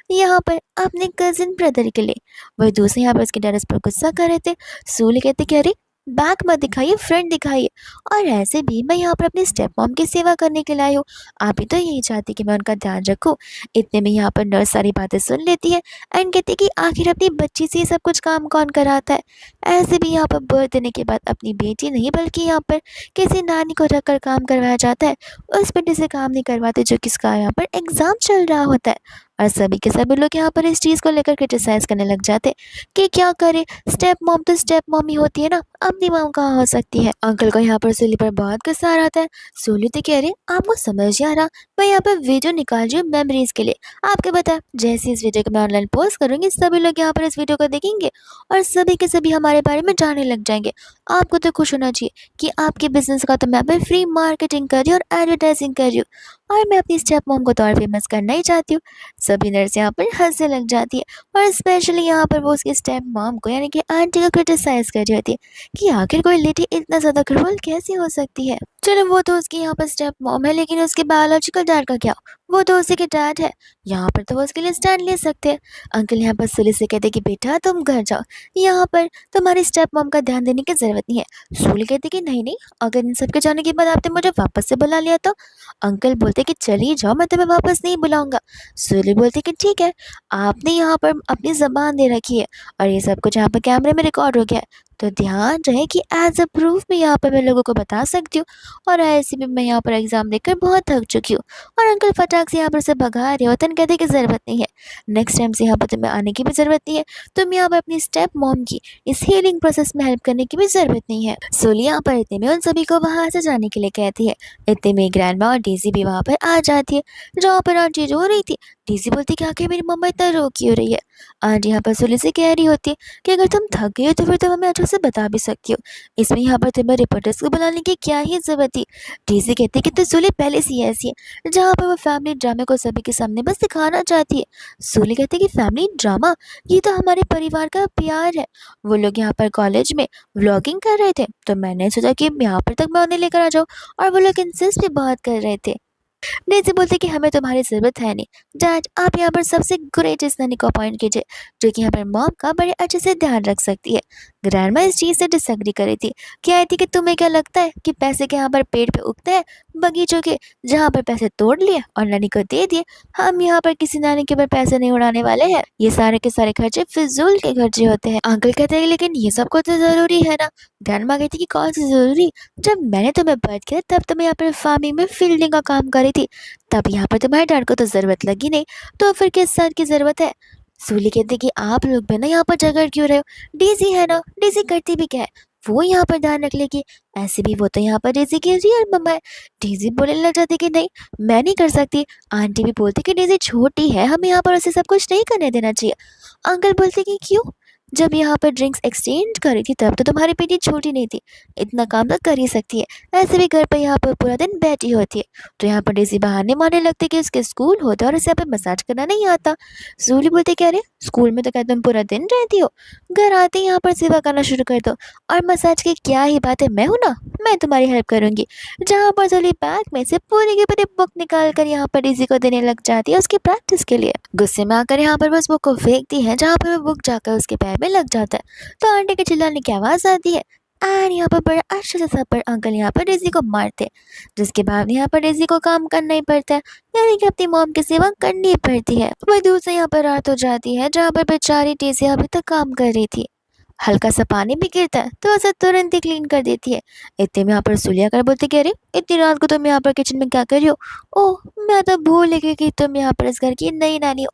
यहाँ पर अपने कजिन ब्रदर के लिए। वही दूसरे यहाँ पर उसके डैड पर गुस्सा कर रहे थे। सूली कहते कि अरे बैक मत दिखाइए, फ्रंट दिखाइए, और ऐसे भी मैं यहाँ पर अपनी स्टेप मॉम की सेवा करने के लिए आई हूँ, आप ही तो यही चाहती कि मैं उनका ध्यान रखूँ। इतने में यहाँ पर नर्स सारी बातें सुन लेती है एंड कहती कि आखिर अपनी बच्ची से ये सब कुछ काम कौन कराता है, ऐसे भी यहाँ पर बर्थ देने के बाद अपनी बेटी नहीं बल्कि यहाँ पर किसी नानी को रख कर काम करवाया जाता है, उस बेटे से काम नहीं करवाते जो किसका यहाँ पर एग्ज़ाम चल रहा होता है। और सभी के सभी लोग यहाँ पर इस चीज़ को लेकर क्रिटिसाइज़ करने लग जाते कि क्या करे, स्टेप मॉम तो स्टेप मॉम ही होती है ना, अपनी मॉम कहाँ हो सकती है। अंकल को यहाँ पर सूली पर बहुत गुस्सा आ रहा था। सूली तो कह रहे आपको समझ नहीं आ रहा, मैं यहाँ पर वीडियो निकाल रही हूँ मेमोरीज के लिए, आपके पता है जैसे इस वीडियो को मैं ऑनलाइन पोस्ट करूँगी सभी लोग यहाँ पर इस वीडियो को देखेंगे और सभी के सभी हमारे बारे में जानने लग जाएंगे। आपको तो खुश होना चाहिए कि आपके बिजनेस का तो मैं फ्री मार्केटिंग कर रही हूँ और एडवर्टाइजिंग कर रही हूँ, और मैं अपनी स्टेप मॉम को तो और फेमस करना ही चाहती हूँ। सभी नर्स यहाँ पर हंसने लग जाती है और स्पेशली यहाँ पर वो उसकी स्टेप मॉम को यानी कि आंटी को क्रिटिसाइज कर रही होती है कि आखिर कोई लेडी इतना ज़्यादा क्रूअल कैसे हो सकती है। चलो वो तो उसकी यहाँ पर स्टेप मॉम है, लेकिन उसके बायोलॉजिकल डैड का क्या? वो तो उसी के डैड है। यहाँ पर तो वो उसके लिए स्टैंड ले सकते हैं। अंकल यहाँ पर सुली से कहते कि बेटा तुम घर जाओ, यहाँ पर तुम्हारी स्टेप मॉम का ध्यान देने की ज़रूरत नहीं है। सुली कहती कि नहीं नहीं, अगर इन सब के जाने के बाद आपने मुझे वापस से बुला लिया तो? अंकल बोलते कि चली जाओ, मैं तुम्हें वापस नहीं बुलाऊंगा। सुली बोलती कि ठीक है, आपने यहाँ पर अपनी ज़बान दे रखी है और ये सब कुछ यहाँ पर कैमरे में रिकॉर्ड हो गया है, तो ध्यान रहे कि एज अ प्रूफ भी यहाँ पर मैं लोगों को बता सकती हूँ। और ऐसे भी मैं यहाँ पर एग्ज़ाम देकर बहुत थक चुकी हूँ। और अंकल फटाक से यहाँ पर से भगा रहे होते हैं, कहते कि ज़रूरत नहीं है, नेक्स्ट टाइम से यहाँ पर तुम्हें आने की भी ज़रूरत नहीं है। तुम यहाँ पर अपनी स्टेप मॉम की इस हीलिंग प्रोसेस में हेल्प करने की भी ज़रूरत नहीं है। सोली यहाँ पर इतने में उन सभी को वहाँ से जाने के लिए कहती है। इतने में ग्रैंडमा और डेज़ी भी वहाँ पर आ जाती है, जहाँ पर आंटी रो रही थी। डेज़ी बोलती कि आखिर मेरी मम्मा इतना रो क्यों रही है। आंटी यहाँ पर सोली से कह रही होती है कि अगर तुम थक गई हो तो फिर तुम हमें अच्छे से बता भी सकती हो, इसमें यहाँ पर तुम्हें रिपोर्टर्स को बुलाने की क्या ही जरूरत थी। डेज़ी कहती है कि तो सोली पहले से ही ऐसी है, जहाँ पर वो फैमिली ड्रामे को सभी के सामने बस दिखाना चाहती है। सोली कहती है कि फैमिली ड्रामा, ये तो हमारे परिवार का प्यार है। वो लोग यहाँ पर कॉलेज में व्लॉगिंग कर रहे थे, तो मैंने सोचा कि यहाँ पर तक मैं उन्हें लेकर आ जाऊँ, और वो लोग इंसिस्ट भी बहुत कर रहे थे। डेज़ी बोलती कि हमें तुम्हारी ज़रूरत है नहीं। डैड, आप यहाँ पर सबसे ग्रेटेस्ट ननी को अपॉइंट कीजिए, जो कि यहाँ पर मॉम का बड़े अच्छे से ध्यान रख सकती है। ग्रैंडमा इस चीज़ से डिसएग्री कर रही थी। कह रही थी कि तुम्हें क्या लगता है कि पैसे के यहाँ पर पेड़ पे उगते हैं, बगीचों के, जहाँ पर पैसे तोड़ लिए और नानी को दे दिए। हम यहाँ पर किसी नानी के ऊपर पैसे नहीं उड़ाने वाले हैं। ये सारे के सारे खर्चे फिजूल के खर्चे होते हैं। अंकल कहते हैं लेकिन ये सब कुछ तो ज़रूरी है ना। ग्रैंडमा कहती कि कौन सी ज़रूरी? जब मैंने तुम्हें बर्थ किया तब तुम यहाँ पर फार्मिंग में फील्डिंग का काम कर रही थी, तब यहाँ पर तुम्हारे डैड को तो ज़रूरत लगी नहीं, तो फिर किस सर की ज़रूरत है। सूली कहती कि आप लोग भी ना यहाँ पर झगड़ क्यों रहे हो, डेज़ी है ना, डेज़ी करती भी क्या है, वो यहाँ पर ध्यान रख लेगी। ऐसे भी वो तो यहाँ पर डेज़ी की रियल मम्मा है। डेज़ी बोलने लग जाती कि नहीं, मैं नहीं कर सकती। आंटी भी बोलती कि डेज़ी छोटी है, हमें यहाँ पर उसे सब कुछ नहीं करने देना चाहिए। अंकल बोलते कि क्यों, जब यहाँ पर ड्रिंक्स एक्सचेंज करी थी तब तो तुम्हारी बेटी छोटी नहीं थी, इतना काम तो कर ही सकती है। ऐसे भी घर पर यहाँ पर पूरा दिन बैठी होती है। तो यहाँ पर डेज़ी बहाने मारने लगती कि उसके स्कूल होता है और उसे यहाँ पे मसाज करना नहीं आता। जूली बोलती कह रहे स्कूल में तो क्या तुम पूरा दिन रहती हो, घर आते ही यहाँ पर सेवा करना शुरू कर दो। और मसाज की क्या ही बात है, मैं हूँ ना, मैं तुम्हारी हेल्प करूंगी। जहाँ पर जूली बैग में से पूरी की पूरी बुक निकाल कर यहाँ पर डेज़ी को देने लग जाती है उसकी प्रैक्टिस के लिए। गुस्से में आकर यहाँ पर बस बुक को फेंकती है, जहाँ पर वो बुक जाकर उसके पैर में लग जाता है। तो आंटी के चिल्लाने की आवाज़ आती है और यहाँ पर बड़ा अच्छे से थप्पड़ अंकल यहाँ पर डेज़ी को मारते हैं, जिसके बाद यहाँ पर डेज़ी को काम करना ही पड़ता है, यानी कि अपनी मॉम की सेवा करनी ही पड़ती है। वही दूसरे यहाँ पर रात हो जाती है, जहाँ पर बेचारी डेज़ी अभी तक काम कर रही थी। हल्का सा पानी भी गिरता है तो उसे तुरंत ही क्लीन कर देती है। इतने में यहाँ पर सुलिया कर बोलती कह रही इतनी रात को तुम यहाँ पर किचन में क्या कर रही हो? ओह, मैं तो भूल ही गई कि तुम यहाँ पर इस घर की नई नानी हो।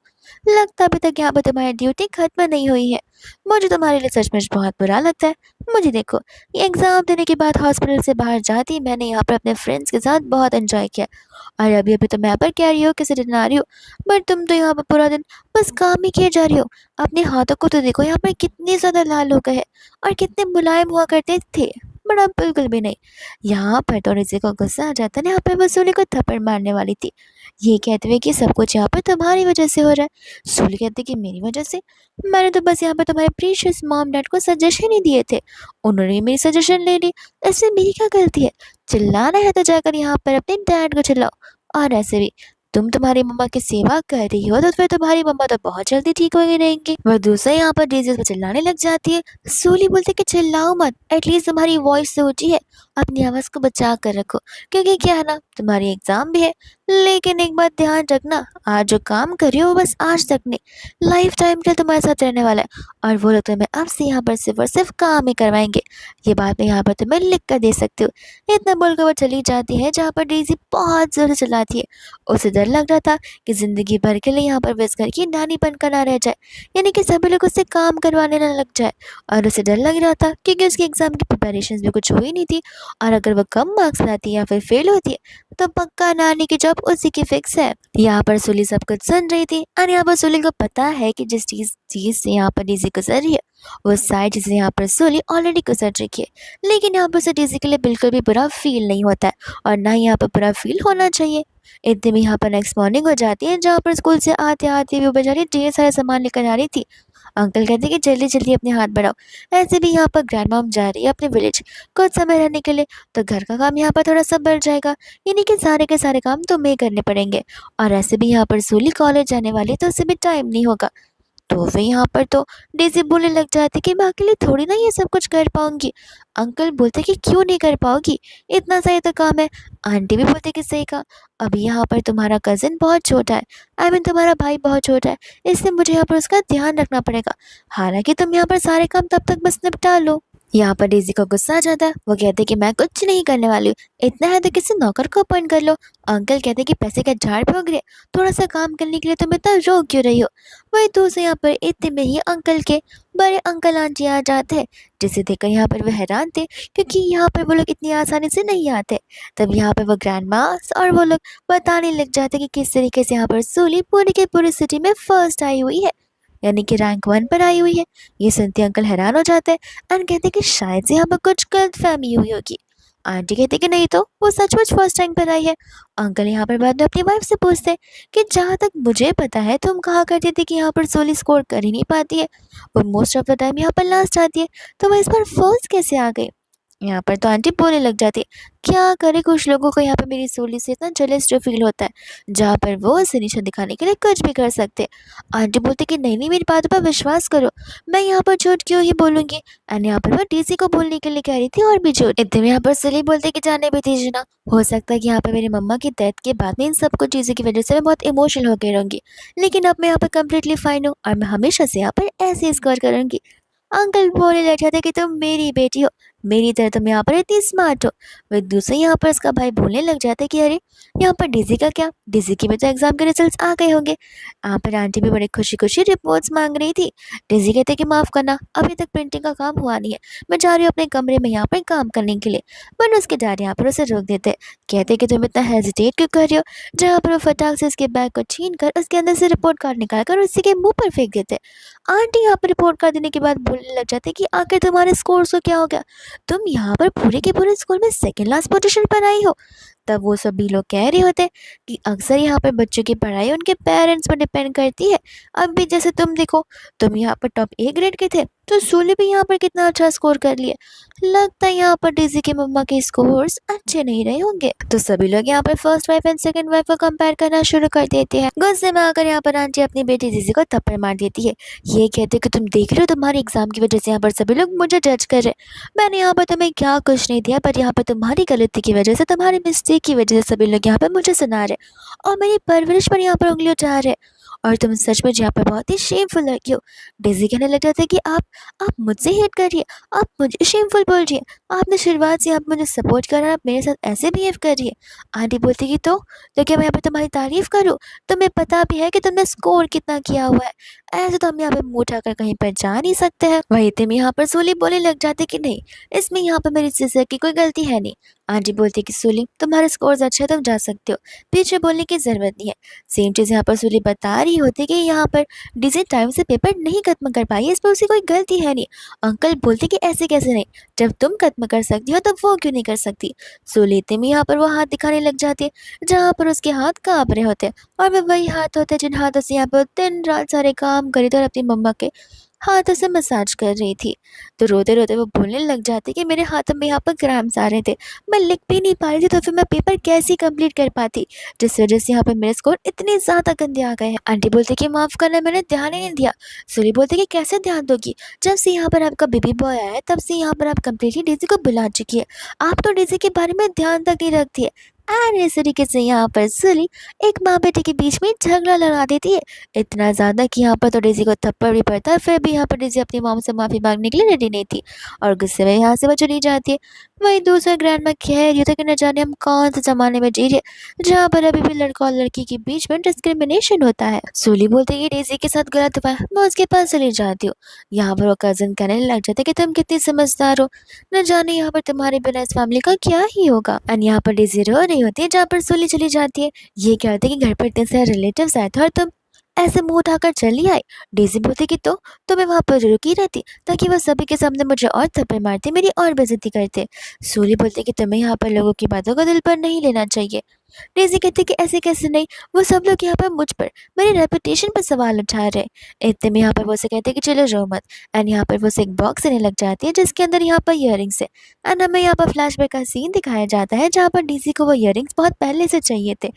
लगता अभी तक यहाँ पर तुम्हारी ड्यूटी खत्म नहीं हुई है। मुझे तुम्हारे लिए सचमुच बहुत बुरा लगता है। मुझे देखो, ये एग्ज़ाम देने के बाद हॉस्पिटल से बाहर जाती मैंने यहाँ पर अपने फ्रेंड्स के साथ बहुत एंजॉय किया, और अभी अभी तो मैं यहाँ पर कह रही हो किसी दिन आ रही हो, बट तुम तो यहाँ पर पूरा दिन बस काम ही किए जा रही हो। अपने हाथों को तो देखो, यहाँ पर कितने ज़्यादा लाल हो गए हैं और कितने मुलायम हुआ करते थे, बट अब बिल्कुल भी नहीं। यहाँ पर तो रिज़ी को गुस्सा आ जाता है, यहाँ पर वसूली को थप्पड़ मारने वाली थी, ये कहते हुए कि सब कुछ यहाँ पर तुम्हारी वजह से हो रहा है। सूली कहती कि मेरी वजह से? मैंने तो बस यहाँ पर तुम्हारे प्रीशियस मॉम डैड को सजेशन ही दिए थे, उन्होंने मेरी सजेशन ले ली, इसमें मेरी क्या गलती है? चिल्लाना है तो जाकर यहाँ पर अपने डैड को चिल्लाओ। और ऐसे भी तुम तुम्हारी मम्मा की सेवा कर रही हो तो फिर तुम्हारी मम्मा तो बहुत जल्दी ठीक हो गई रहेंगी। वह दूसरा यहाँ पर डेज़ी पर चिल्लाने लग जाती है। सूली बोलती कि चिल्लाओ मत, एटलीस्ट तुम्हारी वॉइस से ऊंची है, अपनी आवाज़ को बचा कर रखो, क्योंकि क्या है ना, तुम्हारी एग्ज़ाम भी है। लेकिन एक बात ध्यान रखना, आज जो काम कर रही हो बस आज तक नहीं, लाइफ टाइम के लिए तुम्हारे साथ रहने वाला है, और वो लोग तुम्हें अब से यहाँ पर सिर्फ और सिर्फ काम ही करवाएंगे। ये बात मैं यहाँ पर तुम्हें लिख कर दे सकती हूँ। इतना बोलकर वो चली जाती है, जहाँ पर डेज़ी बहुत ज़ोर से चिल्लाती है। उसे डर लग रहा था कि ज़िंदगी भर के लिए यहाँ पर वो इस घर की नानी बनकर ना रह जाए, यानी कि सभी लोग उससे काम करवाने ना लग जाए। और उसे डर लग रहा था क्योंकि उसकी एग्ज़ाम की प्रिपरेशन भी कुछ हुई नहीं थी, और अगर वो कम मार्क्स लाती है या फिर फेल होती है तो पक्का नानी की जॉब उसी की फिक्स है। यहाँ पर सुली सब कुछ सुन रही थी और यहाँ पर सुली को पता है कि जिस चीज चीज से यहाँ पर डीजी गुजर रही है वो सारी चीजें यहाँ पर सुली ऑलरेडी गुजर चुकी है, लेकिन यहाँ पर उसे डीजी के लिए बिल्कुल भी बुरा फील नहीं होता है और ना ही यहाँ पर बुरा फील होना चाहिए। इतने में यहाँ पर नेक्स्ट मॉर्निंग हो जाती है जहाँ पर स्कूल से आते आते वो बेचारी ढेर सारा सामान लेकर आ रही थी। अंकल कहते कि जल्दी जल्दी अपने हाथ बढ़ाओ। ऐसे भी यहाँ पर ग्रैंड मॉम जा रही है अपने विलेज कुछ समय रहने के लिए, तो घर का काम यहाँ पर थोड़ा सा बढ़ जाएगा, यानी कि सारे के सारे काम तुम्हें करने पड़ेंगे। और ऐसे भी यहाँ पर सूली कॉलेज जाने वाली है तो उसे भी टाइम नहीं होगा। तो फिर यहाँ पर तो डेज़ी बोलने लग जाती कि मैं अकेले थोड़ी ना ये सब कुछ कर पाऊंगी। अंकल बोलते कि क्यों नहीं कर पाओगी, इतना सही तो काम है। आंटी भी बोलते कि सही कहा, अभी यहाँ पर तुम्हारा कज़न बहुत छोटा है, आई मीन तुम्हारा भाई बहुत छोटा है, इसलिए मुझे यहाँ पर उसका ध्यान रखना पड़ेगा। हालांकि तुम यहाँ पर सारे काम तब तक बस निपटा लो। यहाँ पर डेज़ी को गुस्सा आ जाता है, वो कहते कि मैं कुछ नहीं करने वाली हूँ, इतना है तो किसी नौकर को अपॉइंट कर लो। अंकल कहते कि पैसे का झाड़ फूक रहे, थोड़ा सा काम करने के लिए तुम इतना रो क्यों रही हो। वही दूसरे यहाँ पर इतने में ही अंकल के बड़े अंकल आंटी आ जाते हैं, जिसे देखकर यहाँ पर वो हैरान थे क्योंकि यहाँ पर वो लोग इतनी आसानी से नहीं आते। तब यहाँ पर वो ग्रैंड मास और वो लोग बताने लग जाते कि किस तरीके से यहाँ पर सूली पूरी की पूरी सिटी में फर्स्ट आई हुई है, यानी कि रैंक 1 पर आई हुई है। ये सुनते अंकल हैरान हो जाते हैं एंड कहते हैं कि शायद से यहाँ पर कुछ गलतफहमी हुई होगी। आंटी कहते कि नहीं तो वो सचमुच फर्स्ट रैंक पर आई है। अंकल यहाँ पर बाद में अपनी वाइफ से पूछते हैं कि जहाँ तक मुझे पता है तुम कहा करती थी कि यहाँ पर सोली स्कोर कर ही नहीं पाती है, वो मोस्ट ऑफ द टाइम यहाँ पर लास्ट आती है, तो वह इस बार फर्स्ट कैसे आ गई। यहाँ पर तो आंटी बोलने लग जाती है, क्या करे कुछ लोगों को यहाँ पे मेरी सोली से इतना जेलस जो फील होता है, जहाँ पर वो उसे नीचे दिखाने के लिए कुछ भी कर सकते हैं। आंटी बोलते कि नहीं नहीं मेरी बातों पर विश्वास करो, मैं यहाँ पर झूठ क्यों ही बोलूंगी। एंड यहाँ पर वो डीसी को बोलने के लिए कह रही थी और भी झूठ। इतने में यहाँ पर सुली बोलते कि जाने भी दीजिए ना, हो सकता है कि यहाँ पर मेरी मम्मा की डेथ के बाद में इन सब कुछ चीज़ों की वजह से मैं बहुत इमोशनल होकर रहूंगी, लेकिन अब मैं यहाँ पर कम्प्लीटली फाइन हूँ और मैं हमेशा से यहाँ पर ऐसे स्कोर करूंगी। अंकल बोलने लग जाते कि तुम मेरी बेटी हो, मेरी तरह तुम यहाँ पर इतनी स्मार्ट हो। वह दूसरे यहाँ पर उसका भाई बोलने लग जाते कि अरे यहाँ पर डीजी का क्या, डीजी की भी तो एग्जाम के रिजल्ट्स आ गए होंगे। यहाँ पर आंटी भी बड़े खुशी खुशी रिपोर्ट्स मांग रही थी। डीजी कहते कि माफ़ करना, अभी तक प्रिंटिंग का काम हुआ नहीं है, मैं जा रही हूँ अपने कमरे में यहाँ पर काम करने के लिए। पर उसके डैडी यहाँ पर उसे रोक देते, कहते कि तुम इतना हेजिटेट क्यों कर रही हो। जहाँ पर वो फटाक से उसके बैग को छीन कर उसके अंदर से रिपोर्ट कार्ड निकाल कर उसी के मुंह पर फेंक देते। आंटी यहाँ पर रिपोर्ट कार्ड देने के बाद बोलने लग जाते कि आखिर तुम्हारे स्कोर्स को क्या हो गया, तुम यहाँ पर पूरे के पूरे स्कूल में सेकंड लास्ट पोजीशन पर आई हो। तब वो सभी लोग कह रहे होते कि अक्सर यहाँ पर बच्चों की पढ़ाई उनके पेरेंट्स पर डिपेंड करती है। अब भी जैसे तुम देखो, तुम यहाँ पर टॉप ए ग्रेड के थे तो सूली भी यहाँ पर कितना अच्छा स्कोर कर लिया। लगता है यहाँ पर डीजी की मम्मा के स्कोर्स अच्छे नहीं रहे होंगे। तो सभी लोग यहाँ पर first wife and second wife को कंपेयर करना शुरू कर देते हैं। गुस्से में आकर यहाँ पर आंटी अपनी बेटी डीजी को थप्पड़ मार देती है। ये कहते कि तुम देख रहे हो तुम्हारी एग्जाम की वजह से यहाँ पर सभी लोग मुझे जज कर रहे हैं, मैंने यहाँ पर तुम्हें क्या कुछ नहीं दिया, पर यहाँ पर तुम्हारी गलती की वजह से, तुम्हारी मिस्टेक की वजह से सभी लोग यहाँ पर मुझे सुना रहे और मेरी परवरिश पर यहाँ पर उंगलियां उठा रहे, और तुम सचमुच यहाँ पर बहुत ही शेमफुल लड़की हो। डेज़ी कहने लग जाता है कि आप मुझसे हेट कर रही है, आप मुझे शेमफुल बोल रही है, आपने शुरुआत से आप मुझे सपोर्ट कर रहा, आप मेरे साथ ऐसे बिहेव कर रही है। आंटी बोलती कि तो क्या मैं यहाँ पर तुम्हारी तारीफ करूँ, तुम्हें पता भी है कि तुमने स्कोर कितना किया हुआ है, ऐसे तो हम यहाँ पे मुँह उठाकर कहीं पर जा नहीं सकते हैं। वही तुम यहाँ पर सोली बोलने लग जाते कि नहीं, इसमें यहाँ पर मेरी सिस्टर की कोई गलती है नहीं। आंटी बोलती कि सोली तुम्हारे स्कोर्स अच्छे हैं, तुम जा सकते हो, पीछे बोलने की ज़रूरत नहीं है। सेम चीज़ यहाँ पर सुली बता रही होती कि यहाँ पर डीजे टाइम से पेपर नहीं खत्म कर पाई, इस पर उसकी कोई गलती है नहीं। अंकल बोलते कि ऐसे कैसे नहीं, जब तुम खत्म कर सकती हो तब वो क्यों नहीं कर सकती। सो लेते में यहाँ पर वो हाथ दिखाने लग जाती है जहाँ पर उसके हाथ काँप रहे होते हैं, और वे वही हाथ होते हैं जिन हाथों से यहाँ पर दिन रात सारे काम करी थी और अपनी मम्मा के हाथों से मसाज कर रही थी। तो रोते रोते वो बोलने लग जाती कि मेरे हाथों में यहाँ पर क्रैम्प्स आ रहे थे, मैं लिख भी नहीं पा रही थी, तो फिर मैं पेपर कैसे कंप्लीट कर पाती, जिस वजह से यहाँ पर मेरे स्कोर इतने ज़्यादा गंदे आ गए हैं। आंटी बोलती कि माफ़ करना, मैंने ध्यान ही नहीं दिया। सुली बोलती कि कैसे ध्यान दोगी, जब से यहाँ पर आपका बेबी बॉय आया है तब से यहाँ पर आप कम्प्लीटली डेज़ी को बुला चुकी है, आप तो डेज़ी के बारे में ध्यान तक नहीं रखती है, और इस तरीके से यहाँ पर सुली एक माँ बेटे के बीच में झगड़ा लगा देती है। इतना ज़्यादा कि यहाँ पर तो डेज़ी को थप्पड़ भी पड़ता है, फिर भी यहाँ पर डेज़ी अपनी मॉम से माफ़ी माँगने के लिए रेडी नहीं थी और गुस्से में यहाँ से वो चली जाती है। वहीं दूसरा ग्रैंडमा कह रही होती है कि न जाने हम कौन से ज़माने में जी रहे हैं, जहाँ पर अभी भी लड़का और लड़की के बीच में डिस्क्रिमिनेशन होता है। सूली बोलती है कि डेज़ी के साथ गलत हुआ है, मैं उसके पास चली जाती हूँ। यहाँ पर वो कज़न कहने लग जाता है कि तुम कितनी समझदार हो, न जाने यहाँ पर तुम्हारे बिना इस फैमिली का क्या ही होगा। एंड यहाँ पर डेज़ी रो रही होती है, जहाँ पर सूली चली जाती है। ये कहते हैं कि घर पर इतने सारे रिलेटिव्स आए थे और तुम ऐसे मुंह उठाकर चली आई। डेज़ी बोलती कि तो मैं वहां पर रुकी रहती ताकि वह सभी के सामने मुझे और थप्पड़ मारते, मेरी और बेइज्जती करते। सूली बोलती कि तुम्हें यहाँ पर लोगों की बातों को दिल पर नहीं लेना चाहिए। डेज़ी कहती कि ऐसे कैसे नहीं, वो सब लोग यहाँ पर मुझ पर, मेरी रेपुटेशन पर सवाल उठा रहे। इतने में यहाँ पर वो उसे कहते कि चलो रो मत। एंड यहाँ पर वो उसे एक बॉक्स देने लग जाती है जिसके अंदर यहाँ पर इयररिंग्स है। एंड हमें यहाँ पर फ्लैशबैक का सीन दिखाया जाता है जहाँ पर डेज़ी को वो इयररिंग्स बहुत पहले से चाहिए थे।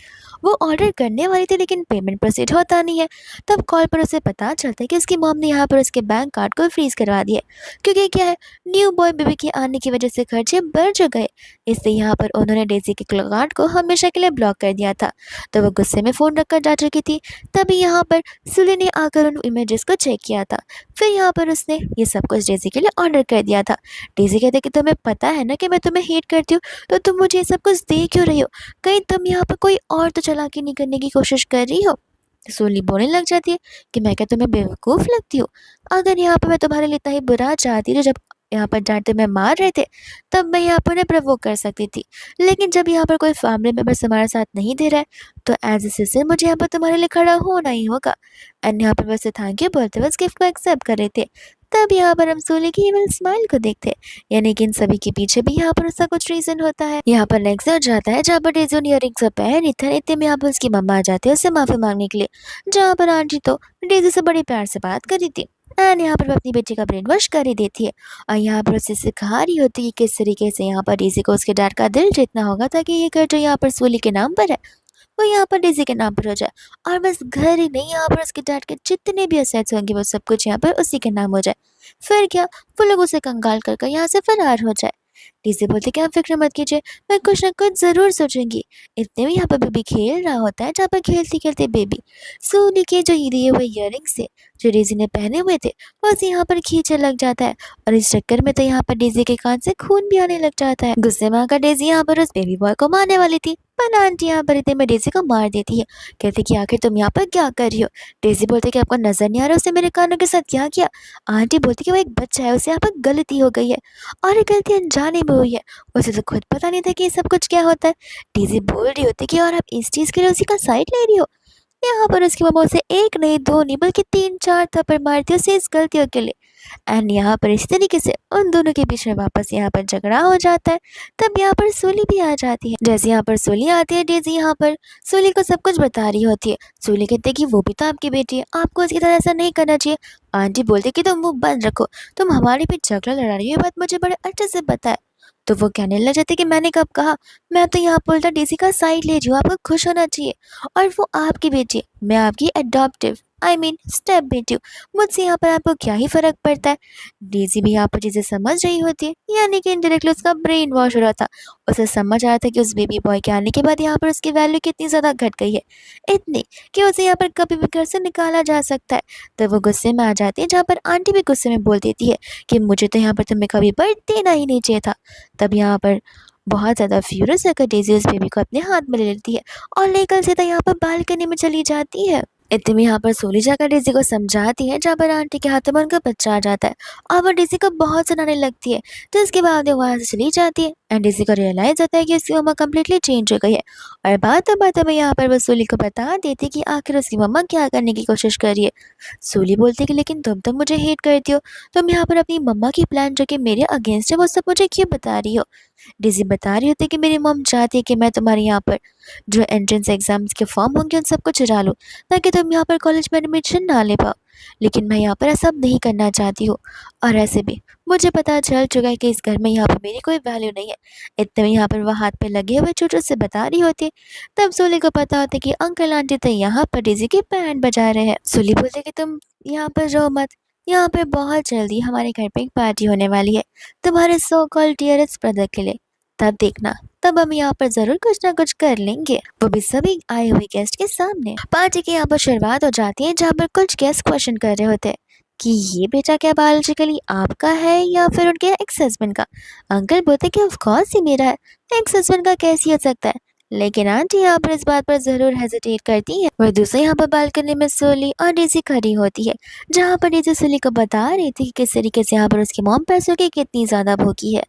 वो ऑर्डर करने वाली थी लेकिन पेमेंट प्रोसीड होता नहीं है। तब कॉल पर उसे पता चलता है कि उसकी मॉम ने यहाँ पर उसके बैंक कार्ड को फ्रीज करवा दिया है। क्योंकि क्या है, न्यू बॉय बेबी के आने की वजह से खर्चे बढ़ जो गए। इसलिए यहाँ पर उन्होंने डेज़ी के कार्ड को हमेशा के लिए ब्लॉक कर दिया था। तो वो गुस्से में फ़ोन रखकर जा चुकी थी। तभी यहाँ पर सुली ने आकर उन इमेजेस को चेक किया था। फिर यहाँ पर उसने ये सब कुछ डेज़ी के लिए ऑर्डर कर दिया था। डेज़ी कहते कि तुम्हें पता है ना कि मैं तुम्हें हेट करती हूँ, तो तुम मुझे ये सब कुछ दे क्यों रही हो? कहीं तुम यहाँ पर कोई और तो चालाकी नहीं करने की कोशिश कर रही हो? सोली बोलने लग जाती है कि मैं क्या तुम्हें बेवकूफ़ लगती हूँ? अगर यहाँ पर मैं तुम्हारे लिए इतना ही बुरा चाहती तो जब यहाँ पर डाँटते मैं मार रहे थे, तब मैं यहाँ पर उन्हें प्रोवोक कर सकती थी। लेकिन जब यहाँ पर कोई फैमिली मेंबर्स हमारा साथ नहीं दे रहा है, तो एज़ अ सिस्टर मुझे यहाँ पर तुम्हारे लिए खड़ा होना ही होगा। एंड यहाँ पर वैसे थैंक यू बोलते हुए उस गिफ्ट को एक्सेप्ट कर रहे थे। तब यहाँ पर हम सोली की इविल स्माइल को देखते हैं, यानी कि इन सभी के पीछे भी यहाँ पर उसका कुछ रीज़न होता है। यहाँ पर नेक्स्ट हो जाता है जहाँ पर डेज़ी उन इयररिंग्स को पहन रही थी। इतने में यहाँ पर उसकी मम्मा आ जाती है उससे माफ़ी मांगने के लिए, जहाँ पर आंटी तो डेज़ी से बड़े प्यार से बात कर रही थी। एंड यहाँ पर वो अपनी बेटी का ब्रेन वॉश कर ही देती है और यहाँ पर उसे सिखा रही होती है कि किस तरीके से यहाँ पर डेज़ी को उसके डैड का दिल जीतना होगा ताकि ये घर जो यहाँ पर सोली के नाम पर है वो यहाँ पर डेज़ी के नाम पर हो जाए। और बस घर ही नहीं, यहाँ पर उसके डैड के जितने भी असेट्स होंगे वो सब कुछ यहाँ पर उसी के नाम हो जाए। फिर क्या, वो लोग उसे कंगाल कर यहाँ से फरार हो जाए। डीसी बोलते कि आप फिक्र मत कीजिए, मैं कुछ ना कुछ ज़रूर सोचूंगी। इतने में यहाँ पर बेबी खेल रहा होता है, जहाँ पर खेलते खेलते बेबी सोनी के जो दिए हुए इयररिंग्स थे जो डेज़ी ने पहने हुए थे बस यहाँ पर खींचने लग जाता है। और इस चक्कर में तो यहाँ पर डेज़ी के कान से खून भी आने लग जाता है। गुस्से में आकर डेज़ी यहाँ पर उस बेबी बॉय को मारने वाली थी, पर आंटी यहाँ पर इतने में डेज़ी को मार देती है। कहती कि आखिर तुम यहाँ पर क्या कर रही हो? डेज़ी बोलते कि आपको नजर नहीं आ रहा उसने मेरे कानों के साथ क्या किया? आंटी बोलती कि वो एक बच्चा है, उसे यहाँ पर गलती हो गई है और ये गलती अनजाने में हुई है, उसे तो खुद पता नहीं था कि ये सब कुछ क्या होता है। डेज़ी बोल रही होती कि और आप इस चीज़ के लिए उसी का साइड ले रही हो। यहाँ पर उसकी मम्मा उसे एक नहीं दो नहीं बल्कि 3-4 थप्पड़ मारती है उसे इस गलतियों के लिए। एंड यहाँ पर इस तरीके से उन दोनों के बीच में वापस यहाँ पर झगड़ा हो जाता है। तब यहाँ पर सूली भी आ जाती है। जैसे यहाँ पर सूली आती है, डेज़ी यहाँ पर सूली को सब कुछ बता रही होती है। सूली कहते हैं कि वो भी तो आपकी बेटी है, आपको उसकी तरह ऐसा नहीं करना चाहिए। आंटी बोलती कि तुम मुंह बंद रखो, तुम हमारे पे झगड़ा लड़ा रही हो, ये बात मुझे बड़े अच्छे से पता है। तो वो कहने लग जाती कि मैंने कब कहा, मैं तो यहाँ पर उल्टा डेज़ी का साइड ले रही हूँ, आपको खुश होना चाहिए। और वो आपकी बेटी है, मैं आपकी अडॉप्टिव आई मीन स्टेप बेटी हूँ, मुझसे यहाँ पर आपको क्या ही फर्क पड़ता है। डेज़ी भी यहाँ पर चीज़ें समझ रही होती है, यानी कि इनडायरेक्टली उसका ब्रेन वॉश हो रहा था। उसे समझ आया था कि उस बेबी बॉय के आने के बाद यहाँ पर उसकी वैल्यू कितनी ज़्यादा घट गई है, इतनी कि उसे यहाँ पर कभी भी घर से निकाला जा सकता है। तो वो गुस्से में आ जाती है, जहाँ पर आंटी भी गुस्से में बोल देती है कि मुझे तो यहाँ पर तुम्हें कभी पर देना ही नहीं चाहिए था। तब यहाँ पर बहुत ज़्यादा फ्यूरियस होकर डेज़ी उस बेबी को अपने हाथ में ले लेती है और लेकर सीधा यहाँ पर बालकनी में चली जाती है। इतने में यहाँ पर सोली जाकर डेज़ी को समझाती है, जहाँ पर आंटी के हाथों में उनका बच्चा आ जाता है और वो डेज़ी को बहुत सुनाने लगती है। तो इसके बाद वो वहाँ से चली जाती है एंड डेज़ी को रियलाइज़ होता है कि उसकी मम्मा कम्प्लीटली चेंज हो गई है। और बातों में यहाँ पर वो सोली को बता देती है कि आखिर उसकी मम्मा क्या करने की कोशिश कर रही है। सोली बोलती है कि लेकिन तुम तो मुझे हेट करती हो, तुम यहाँ पर अपनी मम्मा की प्लान जो कि मेरे अगेंस्ट है वो सब मुझे क्यों बता रही हो? डेज़ी बता रही होती है कि मेरी मॉम चाहती है कि मैं तुम्हारे यहाँ पर जो एंट्रेंस एग्जाम्स के फॉर्म होंगे उन सबको चुरा लूँ ताकि तुम यहाँ पर कॉलेज में एडमिशन ना ले पाओ। लेकिन मैं यहाँ पर ऐसा अब नहीं करना चाहती हूँ और ऐसे भी मुझे पता चल चुका है कि इस घर में यहाँ पर मेरी कोई वैल्यू नहीं है। इतने में यहाँ पर वह हाथ पे लगे हुए चोटों से बता रही होती है। तब सोली को पता होता है कि अंकल आंटी तो यहाँ पर डेज़ी की बैंड बजा रहे हैं। सोली बोलते कि तुम यहाँ पर रो मत, यहाँ पे बहुत जल्दी हमारे घर पे एक पार्टी होने वाली है तुम्हारे सो कॉल्ड डियरेस्ट ब्रदर के लिए। तब देखना, तब हम यहाँ पर ज़रूर कुछ ना कुछ कर लेंगे, वो भी सभी आए हुए गेस्ट के सामने। पार्टी की यहाँ पर शुरुआत हो जाती है जहाँ पर कुछ गेस्ट क्वेश्चन कर रहे होते हैं कि ये बेटा क्या बायोलॉजिकली आपका है या फिर उनके एक्स हस्बैंड का। अंकल बोलते कि ऑफ कोर्स ये मेरा है, एक्स हस्बैंड का कैसे हो सकता है। लेकिन आंटी यहाँ पर इस बात पर जरूर हेजिटेट करती है। वह दूसरे यहाँ पर बालकनी में सोली और डेजी खड़ी होती है, जहाँ पर डेजी सोली को बता रही थी कि किस तरीके से यहाँ पर उसकी मॉम पैसों की कितनी ज्यादा भूखी है